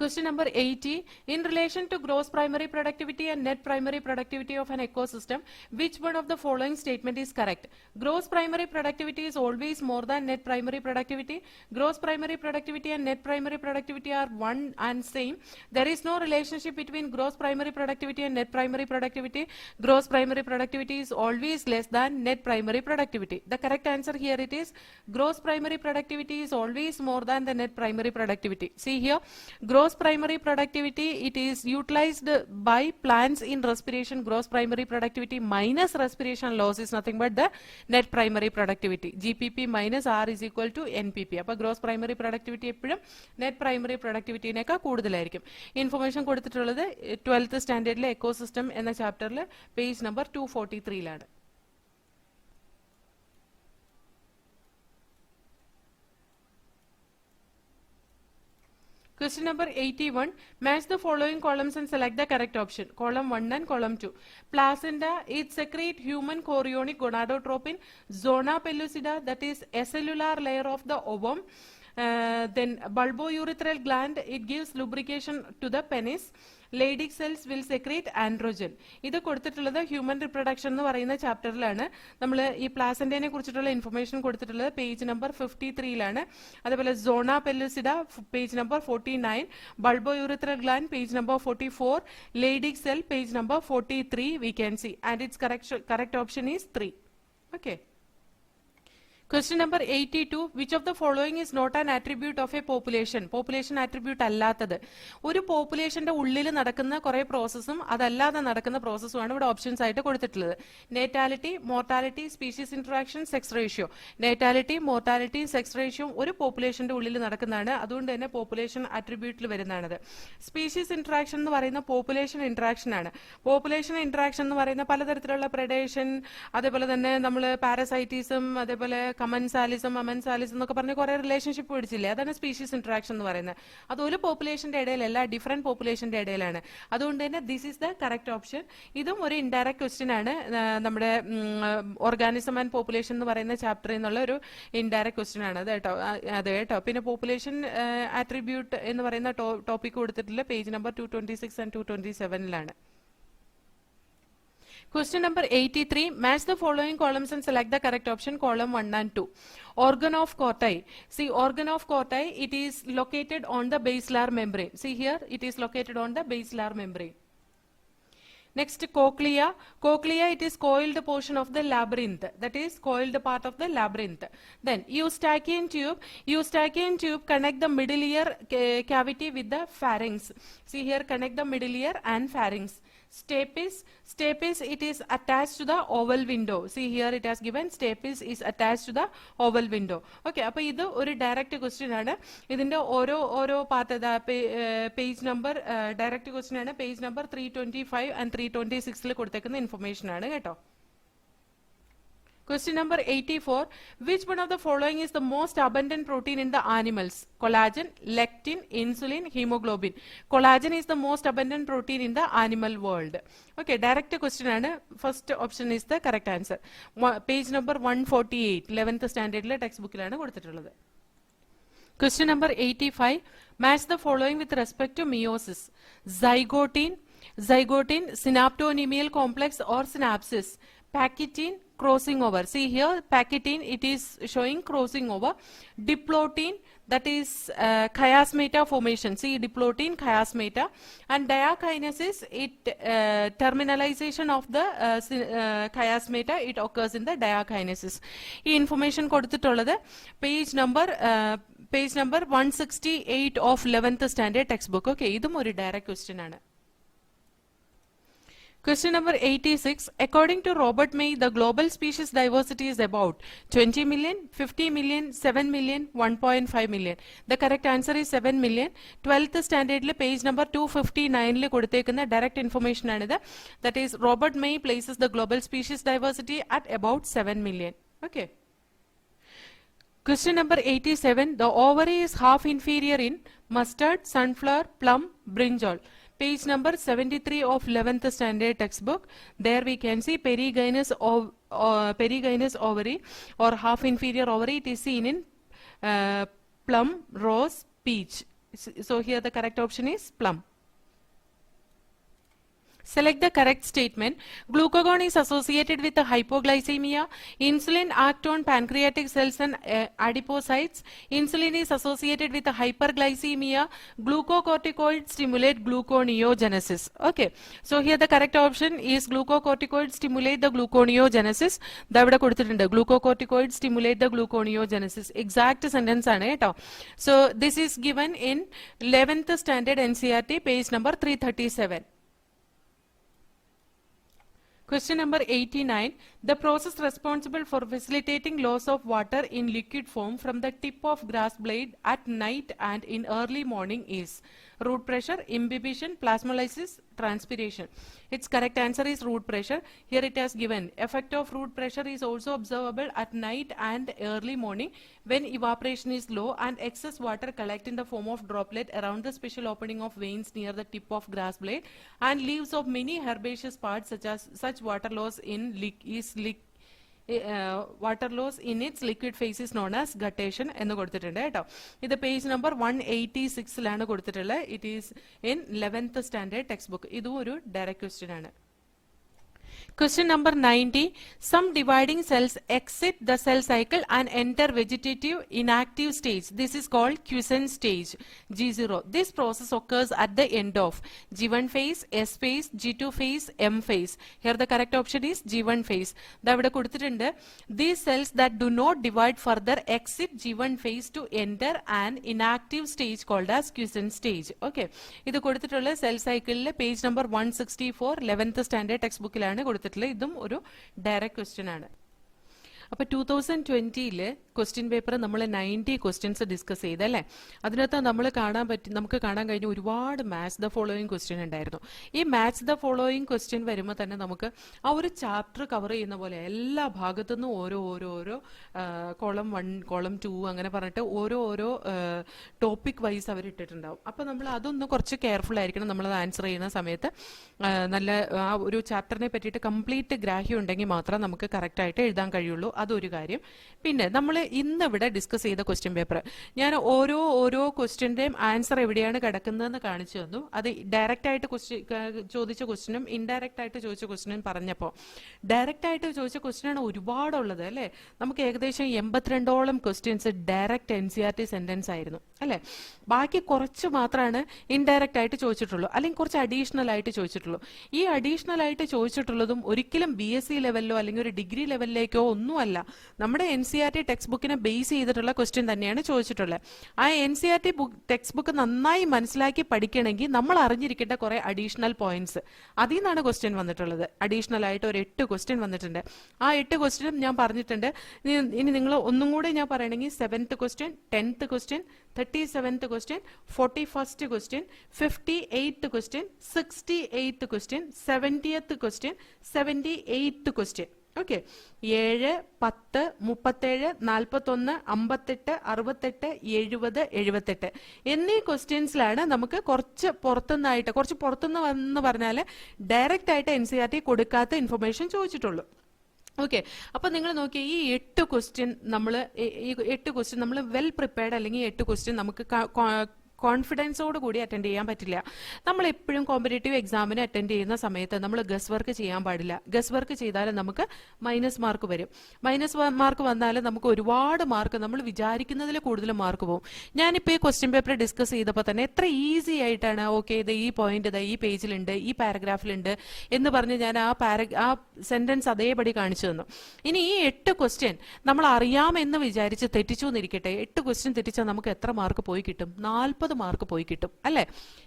Question number 80. In relation to gross primary productivity and net primary productivity of an ecosystem, which one of the following statement is correct? Gross primary productivity is always more than net primary productivity. Gross primary productivity and net primary productivity are one and same. There is no relationship between gross primary productivity and net primary productivity. Gross primary productivity is always less than net primary productivity. The correct answer here it is gross primary productivity is always more than the net primary productivity. See here, gross primary productivity, it is utilized by plants in respiration. Gross primary productivity minus respiration loss is nothing but the net primary productivity. GPP minus R is equal to NPP. അപ്പോൾ gross primary productivity എപ്പോഴും net primary productivity നേക്കാൾ കൂടുതലായിരിക്കും. Information കൊടുത്തിട്ടുള്ളത് 12th സ്റ്റാൻഡേർഡിലെ ecosystem എന്ന ചാപ്റ്ററിൽ page number 243ലാണ്. Question number 81. Match the following columns and select the correct option. Column 1 and column 2. Placenta, it secrete human chorionic gonadotropin. Zona pellucida, that is acellular layer of the ovum. Then bulbourethral gland, it gives lubrication to the penis. Leydig cells will secrete androgen. ഇത് കൊടുത്തിട്ടുള്ളത് human reproduction എന്ന് പറയുന്ന ചാപ്റ്ററിലാണ്. നമ്മൾ ഈ പ്ലാസന്റേനെ കുറിച്ചിട്ടുള്ള information കൊടുത്തിട്ടുള്ളത് page number 53ലാണ്. അതേപോലെ zona pellucida page number 49, bulbourethral gland page number 44, Leydig cell page number 43 we can see, and its correct option is 3. Okay. Question number 82. Which of the following is not an attribute of a population? Population attribute അല്ലാത്തത്. ഒരു പോപ്പുലേഷന്റെ ഉള്ളിൽ നടക്കുന്ന കുറെ പ്രോസസ്സും അതല്ലാതെ നടക്കുന്ന പ്രോസസ്സുമാണ് ഇവിടെ options ആയിട്ട് കൊടുത്തിട്ടുള്ളത്. Natality, mortality, species interaction, sex ratio. Natality, mortality, sex ratio ഒരു പോപ്പുലേഷന്റെ ഉള്ളിൽ നടക്കുന്നതാണ്. അതുകൊണ്ട് തന്നെ പോപ്പുലേഷൻ അട്രിബ്യൂട്ടിൽ വരുന്നതാണത്. സ്പീഷീസ് ഇന്ററാക്ഷൻ എന്ന് പറയുന്ന പോപ്പുലേഷൻ ഇന്ററാക്ഷൻ ആണ്. പോപ്പുലേഷൻ ഇന്ററാക്ഷൻ എന്ന് പറയുന്ന പലതരത്തിലുള്ള പ്രഡേഷൻ, അതേപോലെ തന്നെ നമ്മൾ പാരസൈറ്റിസം, അതേപോലെ കമൻസാലിസം, അമൻസാലിസം എന്നൊക്കെ പറഞ്ഞ് കുറെ റിലേഷൻഷിപ്പ് പിടിച്ചില്ലേ, അതാണ് സ്പീഷീസ് ഇന്ററാക്ഷൻ എന്ന് പറയുന്നത്. അത് ഒരു പോപ്പുലേഷന്റെ ഇടയിലല്ല, ഡിഫറെന്റ് പോപ്പുലേഷന്റെ ഇടയിലാണ്. അതുകൊണ്ട് തന്നെ this is the correct option. ഇതും ഒരു ഇൻഡയറക്റ്റ് ക്വസ്റ്റ്യൻ ആണ്. നമ്മുടെ ഓർഗാനിസം ആൻഡ് പോപ്പുലേഷൻ എന്ന് പറയുന്ന ചാപ്റ്ററിൽ നിന്നുള്ള ഒരു ഇൻഡയറക്റ്റ് ക്വസ്റ്റ്യൻ ആണ് അത് കേട്ടോ. പിന്നെ പോപ്പുലേഷൻ ആട്രിബ്യൂട്ട് എന്ന് പറയുന്ന ടോപ്പിക് കൊടുത്തിട്ടുള്ള page number 226 and 227ലാണ്. Question number 83. Match the following columns and select the correct option. Column 1 and 2. Organ of corti. See, organ of corti, it is located on the basilar membrane. See here, it is located on the basilar membrane. Next, cochlea. Cochlea, it is coiled portion of the labyrinth. That is coiled part of the labyrinth. Then Eustachian tube. Eustachian tube connect the middle ear cavity with the pharynx. See here, connect the middle ear and pharynx. Stapes. Stapes, it is attached to the oval window. See here, it has given stapes is attached to the oval window. Okay, അപ്പോൾ ഇത് ഒരു direct question ആണ്. ഇതിന്റെ ഓരോ part page number direct question ആണ്. Page number 325 and 326 കൊടുത്തേക്കുന്ന information ആണ് കേട്ടോ. Question number 84. Which one of the following is the most abundant protein in the animals? Collagen, lectin, insulin, hemoglobin. Collagen is the most abundant protein in the animal world. Okay, direct question ആണ്. First option is the correct answer. Page number 148, 11th standard textbook ലാണ് കൊടുത്തിട്ടുള്ളത്. Question number 85. Match the following with respect to meiosis. Zygote, synaptonemal complex or synapsis. Pachytene crossing over. See here, pachytene, it is showing crossing over. Diplotene, that is chiasmata formation. See, diplotene, chiasmata. And diakinesis, it terminalization of the chiasmata, it occurs in the diakinesis. This information കൊടുത്തിട്ടുള്ളത് page number 168 of 11th standard textbook. Okay, ഇതും ഒരു direct question ആണ്. Question number 86. According to Robert May, the global species diversity is about 20 million, 50 million, 7 million, 1.5 million. The correct answer is 7 million. 12th standard page number 259 കൊടുത്തേക്കുന്ന direct information ആണിത്. That is, Robert May places the global species diversity at about 7 million. Okay. Question number 87. The ovary is half inferior in mustard, sunflower, plum, brinjal. Page number 73 of 11th standard textbook. There we can see perigynous ovary or half inferior ovary. It is seen in plum, rose, peach. So here the correct option is plum. Select the correct statement. Glucagon is associated with hypoglycemia. Insulin acts on pancreatic cells and adipocytes. Insulin is associated with hyperglycemia. Glucocorticoids stimulate gluconeogenesis. Okay. So here the correct option is glucocorticoids stimulate the gluconeogenesis. Davida kodutittunde. Glucocorticoids stimulate the gluconeogenesis. Exact sentence aanu keto. So this is given in 11th standard NCERT, page number 337. Question number 89. The process responsible for facilitating loss of water in liquid form from the tip of grass blade at night and in early morning is root pressure, imbibition, plasmolysis, transpiration. Its correct answer is root pressure. Here it has given effect of root pressure is also observable at night and early morning when evaporation is low and excess water collect in the form of droplet around the special opening of veins near the tip of grass blade and leaves of many herbaceous parts such water loss water loss in its liquid phase is known as guttation എന്ന് കൊടുത്തിട്ടുണ്ട് കേട്ടോ. ഇത് page number 186 കൊടുത്തിട്ടുള്ളത്. It is in 11th standard text book. ഇതും ഒരു direct question ആണ്. Question number 90. Some dividing cells exit the cell cycle and enter vegetative inactive stage. This is called quiescent stage, G0. This process occurs at the end of G1 phase, S phase, G2 phase, M phase. Here the correct option is G1 phase. Davida kodutittunde. These cells that do not divide further exit G1 phase to enter an inactive stage called as quiescent stage. Okay. Idu kodutittulla cell cycle le page number 164 11th standard textbook ilana കൊടുത്തിട്ടുള്ളത്. ഇതും ഒരു direct question ആണ്. അപ്പോൾ 2020 question paper നമ്മൾ 90 questions discuss ചെയ്തല്ലേ. അതിനകത്ത് നമുക്ക് കാണാൻ കഴിഞ്ഞ ഒരുപാട് മാച്ച് ദ ഫോളോയിങ് ക്വസ്റ്റ്യൻ ഉണ്ടായിരുന്നു. ഈ മാച്ച് ദ ഫോളോയിങ് ക്വസ്റ്റ്യൻ വരുമ്പോൾ തന്നെ നമുക്ക് ആ ഒരു ചാപ്റ്റർ കവർ ചെയ്യുന്ന പോലെ എല്ലാ ഭാഗത്തുനിന്നും ഓരോ കോളം 1 കോളം 2 അങ്ങനെ പറഞ്ഞിട്ട് ഓരോ ടോപ്പിക് വൈസ് അവർ ഇട്ടിട്ടുണ്ടാവും. അപ്പോൾ നമ്മൾ അതൊന്ന് കുറച്ച് കെയർഫുൾ ആയിരിക്കണം നമ്മളത് ആൻസർ ചെയ്യുന്ന സമയത്ത്. നല്ല ആ ഒരു ചാപ്റ്ററിനെ പറ്റിയിട്ട് കംപ്ലീറ്റ് ഗ്രാഹ്യം ഉണ്ടെങ്കിൽ മാത്രം നമുക്ക് കറക്റ്റായിട്ട് എഴുതാൻ കഴിയുള്ളൂ. അതൊരു കാര്യം. പിന്നെ നമ്മൾ ഇന്ന് ഇവിടെ ഡിസ്കസ് ചെയ്ത ക്വസ്റ്റ്യൻ പേപ്പർ ഞാൻ ഓരോ ക്വസ്റ്റ്യന്റെയും ആൻസർ എവിടെയാണ് കിടക്കുന്നതെന്ന് കാണിച്ചു തന്നു. അത് ഡയറക്റ്റ് ആയിട്ട് ചോദിച്ച ക്വസ്റ്റ്യനും ഇൻഡയറക്റ്റ് ആയിട്ട് ചോദിച്ച ക്വസ്റ്റ്യനും പറഞ്ഞപ്പോൾ ഡയറക്റ്റ് ആയിട്ട് ചോദിച്ച ക്വസ്റ്റ്യനാണ് ഒരുപാടുള്ളത് അല്ലേ. നമുക്ക് ഏകദേശം 82ഓളം ക്വസ്റ്റ്യൻസ് ഡയറക്റ്റ് NCERT സെന്റൻസ് ആയിരുന്നു അല്ലെ. ബാക്കി കുറച്ച് മാത്രമാണ് ഇൻഡയറക്റ്റ് ആയിട്ട് ചോദിച്ചിട്ടുള്ളൂ, അല്ലെങ്കിൽ കുറച്ച് അഡീഷണൽ ആയിട്ട് ചോദിച്ചിട്ടുള്ളൂ. ഈ അഡീഷണൽ ആയിട്ട് ചോദിച്ചിട്ടുള്ളതും ഒരിക്കലും BSc ലെവലിലോ അല്ലെങ്കിൽ ഒരു ഡിഗ്രി ലെവലിലേക്കോ ഒന്നുമല്ല, നമ്മുടെ NCERT ടെക്സ്റ്റ് ബുക്കിനെ ബേസ് ചെയ്തിട്ടുള്ള ക്വസ്റ്റ്യൻ തന്നെയാണ് ചോദിച്ചിട്ടുള്ളത്. ആ NCERT ടെക്സ്റ്റ് ബുക്ക് നന്നായി മനസ്സിലാക്കി പഠിക്കണമെങ്കിൽ നമ്മൾ അറിഞ്ഞിരിക്കേണ്ട കുറെ അഡീഷണൽ പോയിന്റ്സ്, അതിൽ നിന്നാണ് ക്വസ്റ്റ്യൻ വന്നിട്ടുള്ളത്. അഡീഷണൽ ആയിട്ട് ഒരു 8 ക്വസ്റ്റ്യൻ വന്നിട്ടുണ്ട്. ആ 8 ക്വസ്റ്റ്യനും ഞാൻ പറഞ്ഞിട്ടുണ്ട്. ഇനി നിങ്ങൾ ഒന്നും കൂടെ ഞാൻ പറയണമെങ്കിൽ 7th question, 10th question, 37th question, 41st question, 58th question, 68th question, 70th question, 78th question. Okay, 7, 10, 37, 41, 58, 68, 70, 78 എന്നീ ക്വസ്റ്റ്യൻസിലാണ് നമുക്ക് കുറച്ച് പുറത്തുനിന്ന് വന്ന് പറഞ്ഞാൽ ഡയറക്റ്റ് ആയിട്ട് NCERT കൊടുക്കാത്ത ഇൻഫർമേഷൻ ചോദിച്ചിട്ടുള്ളൂ. ഓക്കെ, അപ്പൊ നിങ്ങൾ നോക്കിയ ഈ 8 ക്വസ്റ്റ്യൻ നമ്മൾ വെൽ പ്രിപ്പയർഡ് അല്ലെങ്കിൽ 8 ക്വസ്റ്റ്യൻ നമുക്ക് കോൺഫിഡൻസോട് കൂടി അറ്റൻഡ് ചെയ്യാൻ പറ്റില്ല. നമ്മൾ എപ്പോഴും കോമ്പറ്റേറ്റീവ് എക്സാമിന് അറ്റൻഡ് ചെയ്യുന്ന സമയത്ത് നമ്മൾ ഗസ് വർക്ക് ചെയ്യാൻ പാടില്ല. ഗസ് വർക്ക് ചെയ്താൽ നമുക്ക് മൈനസ് മാർക്ക് വരും. മൈനസ് മാർക്ക് വന്നാൽ നമുക്ക് ഒരുപാട് മാർക്ക്, നമ്മൾ വിചാരിക്കുന്നതിൽ കൂടുതൽ മാർക്ക് പോകും. ഞാനിപ്പോൾ ഈ ക്വസ്റ്റ്യൻ പേപ്പർ ഡിസ്കസ് ചെയ്തപ്പോൾ തന്നെ എത്ര ഈസി ആയിട്ടാണ് ഓക്കെ ഇത് ഈ പോയിന്റ് ഇത് ഈ പേജിലുണ്ട്, ഈ പാരഗ്രാഫിലുണ്ട് എന്ന് പറഞ്ഞ് ഞാൻ ആ സെന്റൻസ് അതേപടി കാണിച്ചു തന്നു. ഇനി ഈ 8 ക്വസ്റ്റ്യൻ നമ്മൾ അറിയാമെന്ന് വിചാരിച്ച് തെറ്റിച്ചു എന്നിരിക്കട്ടെ, 8 ക്വസ്റ്റ്യൻ തെറ്റിച്ചാൽ നമുക്ക് എത്ര മാർക്ക് പോയി കിട്ടും? 40 മാർക്ക് പോയി കിട്ടും അല്ലെ?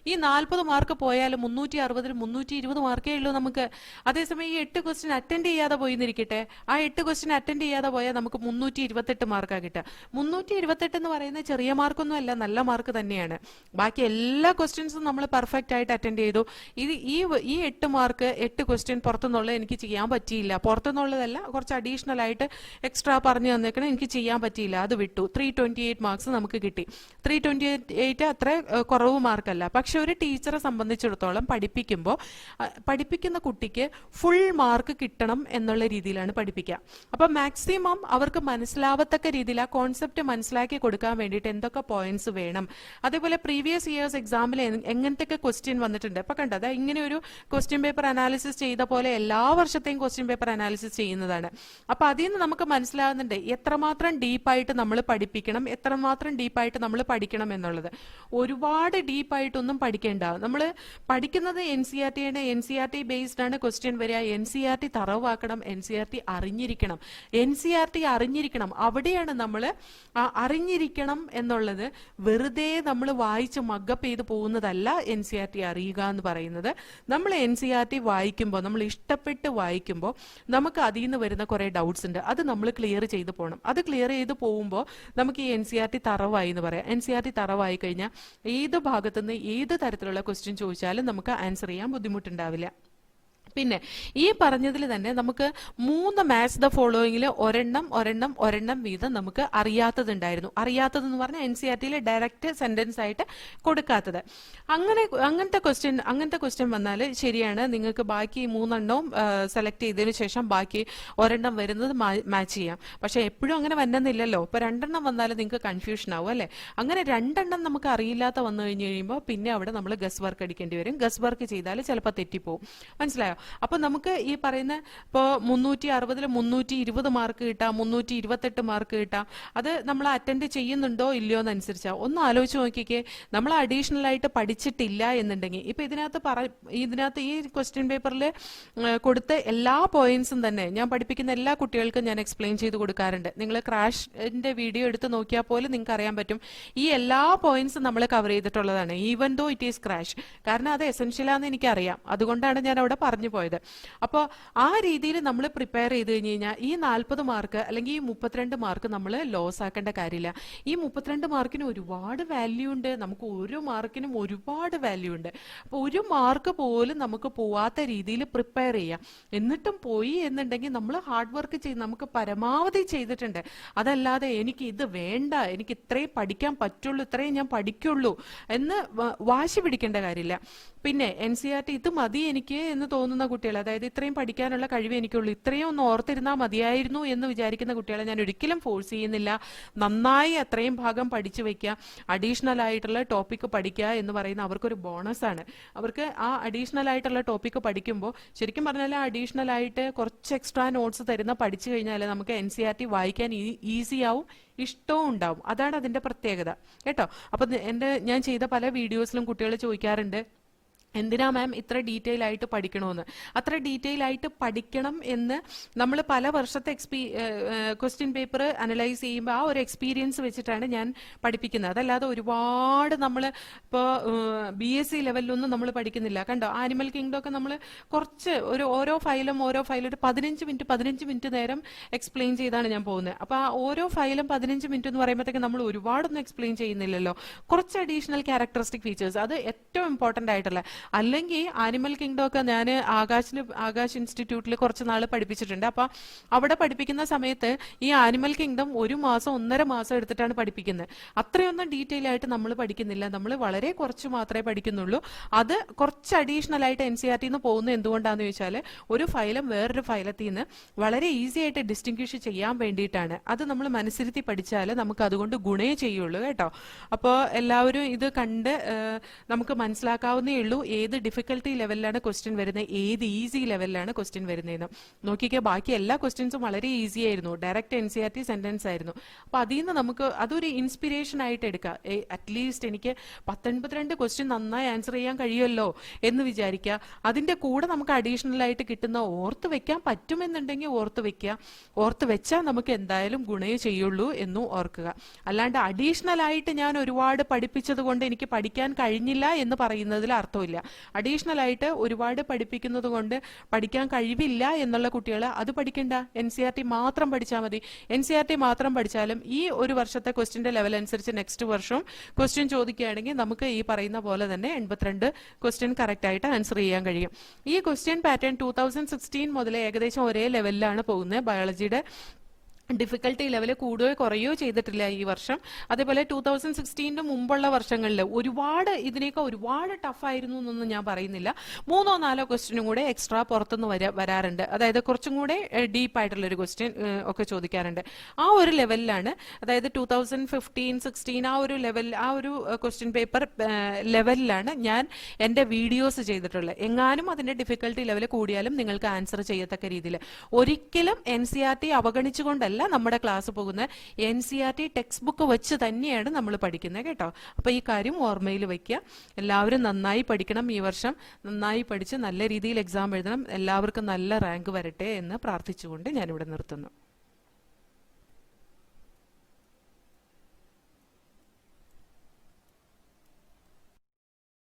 ഈ 40 മാർക്ക് പോയാൽ 360-ൽ 320 മാർക്കേ ഉള്ളൂ നമുക്ക്. അതേസമയം ഈ 8 ക്വസ്റ്റ്യൻ അറ്റൻഡ് ചെയ്യാതെ പോയി എന്നിരിക്കട്ടെ, ആ 8 ക്വസ്റ്റ്യൻ അറ്റൻഡ് ചെയ്യാതെ പോയാൽ നമുക്ക് 328 മാർക്കാണ് കിട്ടുക. 328 എന്ന് പറയുന്നത് ചെറിയ മാർക്കൊന്നും അല്ല, നല്ല മാർക്ക് തന്നെയാണ്. ബാക്കി എല്ലാ ക്വസ്റ്റ്യൻസും നമ്മൾ പെർഫെക്റ്റ് ആയിട്ട് അറ്റൻഡ് ചെയ്തു. ഈ 8 മാർക്ക് 8 ക്വസ്റ്റ്യൻ പുറത്തുനിന്നുള്ളത് എനിക്ക് ചെയ്യാൻ പറ്റിയില്ല, പുറത്തുനിന്നുള്ളതല്ല കുറച്ച് അഡീഷണൽ ആയിട്ട് എക്സ്ട്രാ പറഞ്ഞു തന്നേക്കണം, എനിക്ക് ചെയ്യാൻ പറ്റിയില്ല, അത് വിട്ടു. 328 മാർക്സ് നമുക്ക് കിട്ടി. 328 അത്ര കുറവ് മാർക്കല്ല. പക്ഷെ ഒരു ടീച്ചറെ സംബന്ധിച്ചിടത്തോളം പഠിപ്പിക്കുന്ന കുട്ടിക്ക് ഫുൾ മാർക്ക് കിട്ടണം എന്നുള്ള രീതിയിലാണ് പഠിപ്പിക്കുക. അപ്പൊ മാക്സിമം അവർക്ക് മനസ്സിലാവത്തക്ക രീതിയിൽ ആ കോൺസെപ്റ്റ് മനസ്സിലാക്കി കൊടുക്കാൻ വേണ്ടിയിട്ട് എന്തൊക്കെ പോയിന്റ്സ് വേണം, അതേപോലെ പ്രീവിയസ് ഇയേഴ്സ് എക്സാമിൽ എങ്ങനത്തെ ക്വസ്റ്റ്യൻ വന്നിട്ടുണ്ട്. അപ്പൊ കണ്ടത് ഇങ്ങനെ ഒരു ക്വസ്റ്റ്യൻ പേപ്പർ അനാലിസിസ് ചെയ്ത പോലെ എല്ലാ വർഷത്തെയും ക്വസ്റ്റ്യൻ പേപ്പർ അനാലിസിസ് ചെയ്യുന്നതാണ്. അപ്പൊ അതിൽ നിന്ന് നമുക്ക് മനസ്സിലാവുന്നുണ്ട് എത്രമാത്രം ഡീപ്പായിട്ട് നമ്മൾ പഠിപ്പിക്കണം, എത്രമാത്രം ഡീപ്പായിട്ട് നമ്മൾ പഠിക്കണം എന്നുള്ളത്. ഒരുപാട് ഡീപ്പായിട്ടൊന്നും പഠിക്കേണ്ട. നമ്മൾ പഠിക്കുന്നത് NCERT ആണ്, NCERT ബേസ്ഡ് ആണ് ക്വസ്റ്റ്യൻ വരിക. NCERT തറവാക്കണം, NCERT അറിഞ്ഞിരിക്കണം, NCERT അറിഞ്ഞിരിക്കണം. അവിടെയാണ് നമ്മൾ അറിഞ്ഞിരിക്കണം എന്നുള്ളത്. വെറുതെ നമ്മൾ വായിച്ച് മഗ്ഗപ്പ് ചെയ്ത് പോകുന്നതല്ല NCERT അറിയുക എന്ന് പറയുന്നത്. നമ്മൾ NCERT വായിക്കുമ്പോൾ, നമ്മൾ ഇഷ്ടപ്പെട്ട് വായിക്കുമ്പോൾ നമുക്ക് അതിൽ നിന്ന് വരുന്ന കുറെ ഡൗട്ട്സ് ഉണ്ട്, അത് നമ്മൾ ക്ലിയർ ചെയ്ത് പോകണം. അത് ക്ലിയർ ചെയ്ത് പോകുമ്പോൾ നമുക്ക് ഈ NCERT തറവായി എന്ന് പറയാം. NCERT തറവായി കഴിഞ്ഞാൽ ഏത് ഭാഗത്തുനിന്ന് ഏത് തരത്തിലുള്ള ക്വസ്റ്റ്യൻ ചോദിച്ചാലും നമുക്ക് ആൻസർ ചെയ്യാൻ ബുദ്ധിമുട്ടുണ്ടാവില്ല. പിന്നെ ഈ പറഞ്ഞതിൽ തന്നെ നമുക്ക് 3 മാച്ച് ദ ഫോളോയിങ്ങിൽ ഒരെണ്ണം വീതം നമുക്ക് അറിയാത്തതുണ്ടായിരുന്നു. അറിയാത്തതെന്ന് പറഞ്ഞാൽ NCERT ഡയറക്റ്റ് സെന്റൻസ് ആയിട്ട് കൊടുക്കാത്തത്. അങ്ങനത്തെ ക്വസ്റ്റ്യൻ വന്നാൽ ശരിയാണ്, നിങ്ങൾക്ക് ബാക്കി 3 എണ്ണവും സെലക്ട് ചെയ്തതിനു ശേഷം ബാക്കി ഒരെണ്ണം വരുന്നത് മാച്ച് ചെയ്യാം. പക്ഷെ എപ്പോഴും അങ്ങനെ വന്നെന്നില്ലല്ലോ. ഇപ്പൊ 2 എണ്ണം വന്നാലും നിങ്ങൾക്ക് കൺഫ്യൂഷൻ ആവും അല്ലെ? അങ്ങനെ 2 എണ്ണം നമുക്ക് അറിയില്ലാത്ത വന്നു കഴിഞ്ഞ് കഴിയുമ്പോൾ പിന്നെ അവിടെ നമ്മൾ ഗസ് വർക്ക് അടിക്കേണ്ടി വരും. ഗസ് വർക്ക് ചെയ്താൽ ചിലപ്പോൾ തെറ്റിപ്പോവും. മനസ്സിലായോ? അപ്പൊ നമുക്ക് ഈ പറയുന്ന ഇപ്പോ 360-ൽ 320 മാർക്ക് കിട്ടാം, 328 മാർക്ക് കിട്ടാം. അത് നമ്മൾ അറ്റൻഡ് ചെയ്യുന്നുണ്ടോ ഇല്ലയോ എന്നനുസരിച്ചാ. ഒന്ന് ആലോചിച്ച് നോക്കിക്കേ, നമ്മൾ അഡീഷണൽ ആയിട്ട് പഠിച്ചിട്ടില്ല എന്നുണ്ടെങ്കിൽ ഇപ്പൊ ഇതിനകത്ത് ഈ ക്വസ്റ്റ്യൻ പേപ്പറിൽ കൊടുത്ത എല്ലാ പോയിന്റ്സും തന്നെ ഞാൻ പഠിപ്പിക്കുന്ന എല്ലാ കുട്ടികൾക്കും ഞാൻ എക്സ്പ്ലെയിൻ ചെയ്ത് കൊടുക്കാറുണ്ട്. നിങ്ങൾ ക്രാഷിന്റെ വീഡിയോ എടുത്ത് നോക്കിയാൽ പോലും നിങ്ങൾക്ക് അറിയാൻ പറ്റും ഈ എല്ലാ പോയിന്റ്സും നമ്മൾ കവർ ചെയ്തിട്ടുള്ളതാണ്. Even though it is crash, കാരണം അത് എസെൻഷ്യലാന്ന് എനിക്കറിയാം, അതുകൊണ്ടാണ് ഞാൻ അവിടെ പറഞ്ഞു പോയത്. അപ്പോൾ ആ രീതിയിൽ നമ്മൾ പ്രിപ്പയർ ചെയ്ത് കഴിഞ്ഞ് കഴിഞ്ഞാൽ ഈ 40 മാർക്ക് അല്ലെങ്കിൽ ഈ 32 മാർക്ക് നമ്മൾ ലോസ് ആക്കേണ്ട കാര്യമില്ല. ഈ 32 മാർക്കിന് ഒരുപാട് വാല്യൂ ഉണ്ട്, നമുക്ക് ഓരോ മാർക്കിനും ഒരുപാട് വാല്യൂ ഉണ്ട്. അപ്പോൾ ഒരു മാർക്ക് പോലും നമുക്ക് പോവാത്ത രീതിയിൽ പ്രിപ്പയർ ചെയ്യാം. എന്നിട്ടും പോയി എന്നുണ്ടെങ്കിൽ നമ്മൾ ഹാർഡ് വർക്ക് ചെയ്ത് നമുക്ക് പരമാവധി ചെയ്തിട്ടുണ്ട്. അതല്ലാതെ എനിക്ക് ഇത് വേണ്ട, എനിക്ക് ഇത്രയും പഠിക്കാൻ പറ്റുള്ളൂ, ഇത്രയും ഞാൻ പഠിക്കുള്ളൂ എന്ന് വാശി പിടിക്കേണ്ട കാര്യമില്ല. പിന്നെ NCERT ഇത് മതി എനിക്ക് എന്ന് തോന്നുന്ന കുട്ടികൾ, അതായത് ഇത്രയും പഠിക്കാനുള്ള കഴിവ് എനിക്കുള്ളൂ, ഇത്രയും ഒന്ന് ഓർത്തിരുന്നാൽ മതിയായിരുന്നു എന്ന് വിചാരിക്കുന്ന കുട്ടികളെ ഞാൻ ഒരിക്കലും ഫോഴ്സ് ചെയ്യുന്നില്ല. നന്നായി അത്രയും ഭാഗം പഠിച്ചു വെക്കുക, അഡീഷണൽ ആയിട്ടുള്ള ടോപ്പിക്ക് പഠിക്കുക എന്ന് പറയുന്ന അവർക്കൊരു ബോണസ് ആണ്. അവർക്ക് ആ അഡീഷണൽ ആയിട്ടുള്ള ടോപ്പിക്ക് പഠിക്കുമ്പോൾ ശരിക്കും പറഞ്ഞാൽ അഡീഷണൽ ആയിട്ട് കുറച്ച് എക്സ്ട്രാ നോട്ട്സ് തരുന്ന പഠിച്ചു കഴിഞ്ഞാൽ നമുക്ക് NCERT വായിക്കാൻ ഈസി ആവും, ഇഷ്ടവും ഉണ്ടാവും. അതാണ് അതിന്റെ പ്രത്യേകത കേട്ടോ. അപ്പൊ ഞാൻ ചെയ്ത പല വീഡിയോസിലും കുട്ടികൾ ചോദിക്കാറുണ്ട്, എന്തിനാ മാം ഇത്ര ഡീറ്റെയിൽ ആയിട്ട് പഠിക്കണമെന്ന്. അത്ര ഡീറ്റെയിൽ ആയിട്ട് പഠിക്കണം എന്ന് നമ്മൾ പല വർഷത്തെ ക്വസ്റ്റ്യൻ പേപ്പർ അനലൈസ് ചെയ്യുമ്പോൾ ആ ഒരു എക്സ്പീരിയൻസ് വെച്ചിട്ടാണ് ഞാൻ പഠിപ്പിക്കുന്നത്. അതല്ലാതെ ഒരുപാട് നമ്മൾ ഇപ്പോൾ BSc ലെവലിലൊന്നും നമ്മൾ പഠിക്കുന്നില്ല. കണ്ടോ, ആനിമൽ കിങ്ഡം ഒക്കെ നമ്മൾ കുറച്ച് ഓരോ ഫയലും ഒരു 15 മിനിറ്റ് നേരം എക്സ്പ്ലെയിൻ ചെയ്താണ് ഞാൻ പോകുന്നത്. അപ്പോൾ ആ ഓരോ ഫയലും 15 മിനിറ്റ് എന്ന് പറയുമ്പോഴത്തേക്ക് നമ്മൾ ഒരുപാടൊന്നും എക്സ്പ്ലെയിൻ ചെയ്യുന്നില്ലല്ലോ. കുറച്ച് അഡീഷണൽ ക്യാരക്ടറിസ്റ്റിക് ഫീച്ചേഴ്സ്, അത് ഏറ്റവും ഇമ്പോർട്ടൻ്റ് ആയിട്ടുള്ള അല്ലെങ്കിൽ ആനിമൽ കിങ്ഡം ഒക്കെ ഞാൻ ആകാശ് ഇൻസ്റ്റിറ്റ്യൂട്ടിൽ കുറച്ച് നാൾ പഠിപ്പിച്ചിട്ടുണ്ട്. അപ്പൊ അവിടെ പഠിപ്പിക്കുന്ന സമയത്ത് ഈ ആനിമൽ കിങ്ഡം 1 മാസം 1.5 മാസം എടുത്തിട്ടാണ് പഠിപ്പിക്കുന്നത്. അത്രയൊന്നും ഡീറ്റെയിൽ ആയിട്ട് നമ്മൾ പഠിക്കുന്നില്ല, നമ്മൾ വളരെ കുറച്ച് മാത്രമേ പഠിക്കുന്നുള്ളൂ. അത് കുറച്ച് അഡീഷണൽ ആയിട്ട് NCERT പോകുന്നത് എന്തുകൊണ്ടാന്ന് ചോദിച്ചാൽ ഒരു ഫൈലം വേറൊരു ഫൈലത്തിൽ നിന്ന് വളരെ ഈസി ആയിട്ട് ഡിസ്റ്റിങ്ക്വിഷ് ചെയ്യാൻ വേണ്ടിയിട്ടാണ്. അത് നമ്മൾ മനസ്സിരുത്തി പഠിച്ചാൽ നമുക്ക് അതുകൊണ്ട് ഗുണേ ചെയ്യുള്ളൂ കേട്ടോ. അപ്പോൾ എല്ലാവരും ഇത് കണ്ട് നമുക്ക് മനസ്സിലാക്കാവുന്നേ ഉള്ളൂ ഏത് ഡിഫിക്കൽട്ടി ലെവലിലാണ് ക്വസ്റ്റ്യൻ വരുന്നത്, ഏത് ഈസി ലെവലിലാണ് ക്വസ്റ്റ്യൻ വരുന്നതെന്ന്. നോക്കിക്കേ, ബാക്കി എല്ലാ ക്വസ്റ്റ്യൻസും വളരെ ഈസി ആയിരുന്നു, ഡയറക്റ്റ് NCERT സെന്റൻസ് ആയിരുന്നു. അപ്പൊ അതിൽ നിന്ന് നമുക്ക് അതൊരു ഇൻസ്പിരേഷൻ ആയിട്ട് എടുക്കാം. അറ്റ്ലീസ്റ്റ് എനിക്ക് 82 ക്വസ്റ്റ്യൻ നന്നായി ആൻസർ ചെയ്യാൻ കഴിയുമല്ലോ എന്ന് വിചാരിക്കുക. അതിന്റെ കൂടെ നമുക്ക് അഡീഷണൽ ആയിട്ട് കിട്ടുന്ന ഓർത്ത് വെക്കാൻ പറ്റുമെന്നുണ്ടെങ്കിൽ ഓർത്ത് വെച്ചാൽ നമുക്ക് എന്തായാലും ഗുണേ ചെയ്യുള്ളൂ എന്നും ഓർക്കുക. അല്ലാണ്ട് അഡീഷണൽ ആയിട്ട് ഞാൻ ഒരുപാട് പഠിപ്പിച്ചത് കൊണ്ട് എനിക്ക് പഠിക്കാൻ കഴിഞ്ഞില്ല എന്ന് പറയുന്നതിൽ അർത്ഥമില്ല. അഡീഷണൽ ആയിട്ട് ഒരുപാട് പഠിപ്പിക്കുന്നത് കൊണ്ട് പഠിക്കാൻ കഴിവില്ല എന്നുള്ള കുട്ടികൾ അത് പഠിക്കണ്ട, NCERT മാത്രം പഠിച്ചാൽ മതി. NCERT മാത്രം പഠിച്ചാലും ഈ ഒരു വർഷത്തെ ക്വസ്റ്റ്യന്റെ ലെവൽ അനുസരിച്ച് നെക്സ്റ്റ് വർഷം ക്വസ്റ്റ്യൻ ചോദിക്കുകയാണെങ്കിൽ നമുക്ക് ഈ പറയുന്ന പോലെ തന്നെ 82 ക്വസ്റ്റ്യൻ കറക്റ്റ് ആയിട്ട് ആൻസർ ചെയ്യാൻ കഴിയും. ഈ ക്വസ്റ്റ്യൻ പാറ്റേൺ 2016 മുതൽ ഏകദേശം ഒരേ ലെവലിലാണ് പോകുന്നത്. ബയോളജിയുടെ ഡിഫിക്കൽട്ടി ലെവൽ കൂടുകയോ കുറയോ ചെയ്തിട്ടില്ല ഈ വർഷം. അതേപോലെ 2016 മുമ്പുള്ള വർഷങ്ങളിൽ ഇതിനേക്കാൾ ഒരുപാട് ടഫായിരുന്നു എന്നൊന്നും ഞാൻ പറയുന്നില്ല. 3-4 ക്വസ്റ്റ്യനും കൂടെ എക്സ്ട്രാ പുറത്തുനിന്ന് വരാറുണ്ട്. അതായത് കുറച്ചും കൂടെ ഡീപ്പായിട്ടുള്ള ഒരു ക്വസ്റ്റ്യൻ ഒക്കെ ചോദിക്കാറുണ്ട്. ആ ഒരു ലെവലിലാണ്, അതായത് 2015-16 ആ ഒരു ക്വസ്റ്റ്യൻ പേപ്പർ ലെവലിലാണ് ഞാൻ എൻ്റെ വീഡിയോസ് ചെയ്തിട്ടുള്ളത്. എങ്ങാനും അതിന്റെ ഡിഫിക്കൽട്ടി ലെവൽ കൂടിയാലും നിങ്ങൾക്ക് ആൻസർ ചെയ്യത്തക്ക രീതിയിൽ. ഒരിക്കലും NCERT അവഗണിച്ചുകൊണ്ടല്ല നമ്മുടെ ക്ലാസ് പോകുന്നത്, NCERT ടെക്സ്റ്റ് ബുക്ക് വെച്ച് തന്നെയാണ് നമ്മൾ പഠിക്കുന്നത് കേട്ടോ. അപ്പൊ ഈ കാര്യം ഓർമ്മയിൽ വയ്ക്കുക. എല്ലാവരും നന്നായി പഠിക്കണം. ഈ വർഷം നന്നായി പഠിച്ച് നല്ല രീതിയിൽ എക്സാം എഴുതണം. എല്ലാവർക്കും നല്ല റാങ്ക് വരട്ടെ എന്ന് പ്രാർത്ഥിച്ചുകൊണ്ട് ഞാനിവിടെ നിർത്തുന്നു.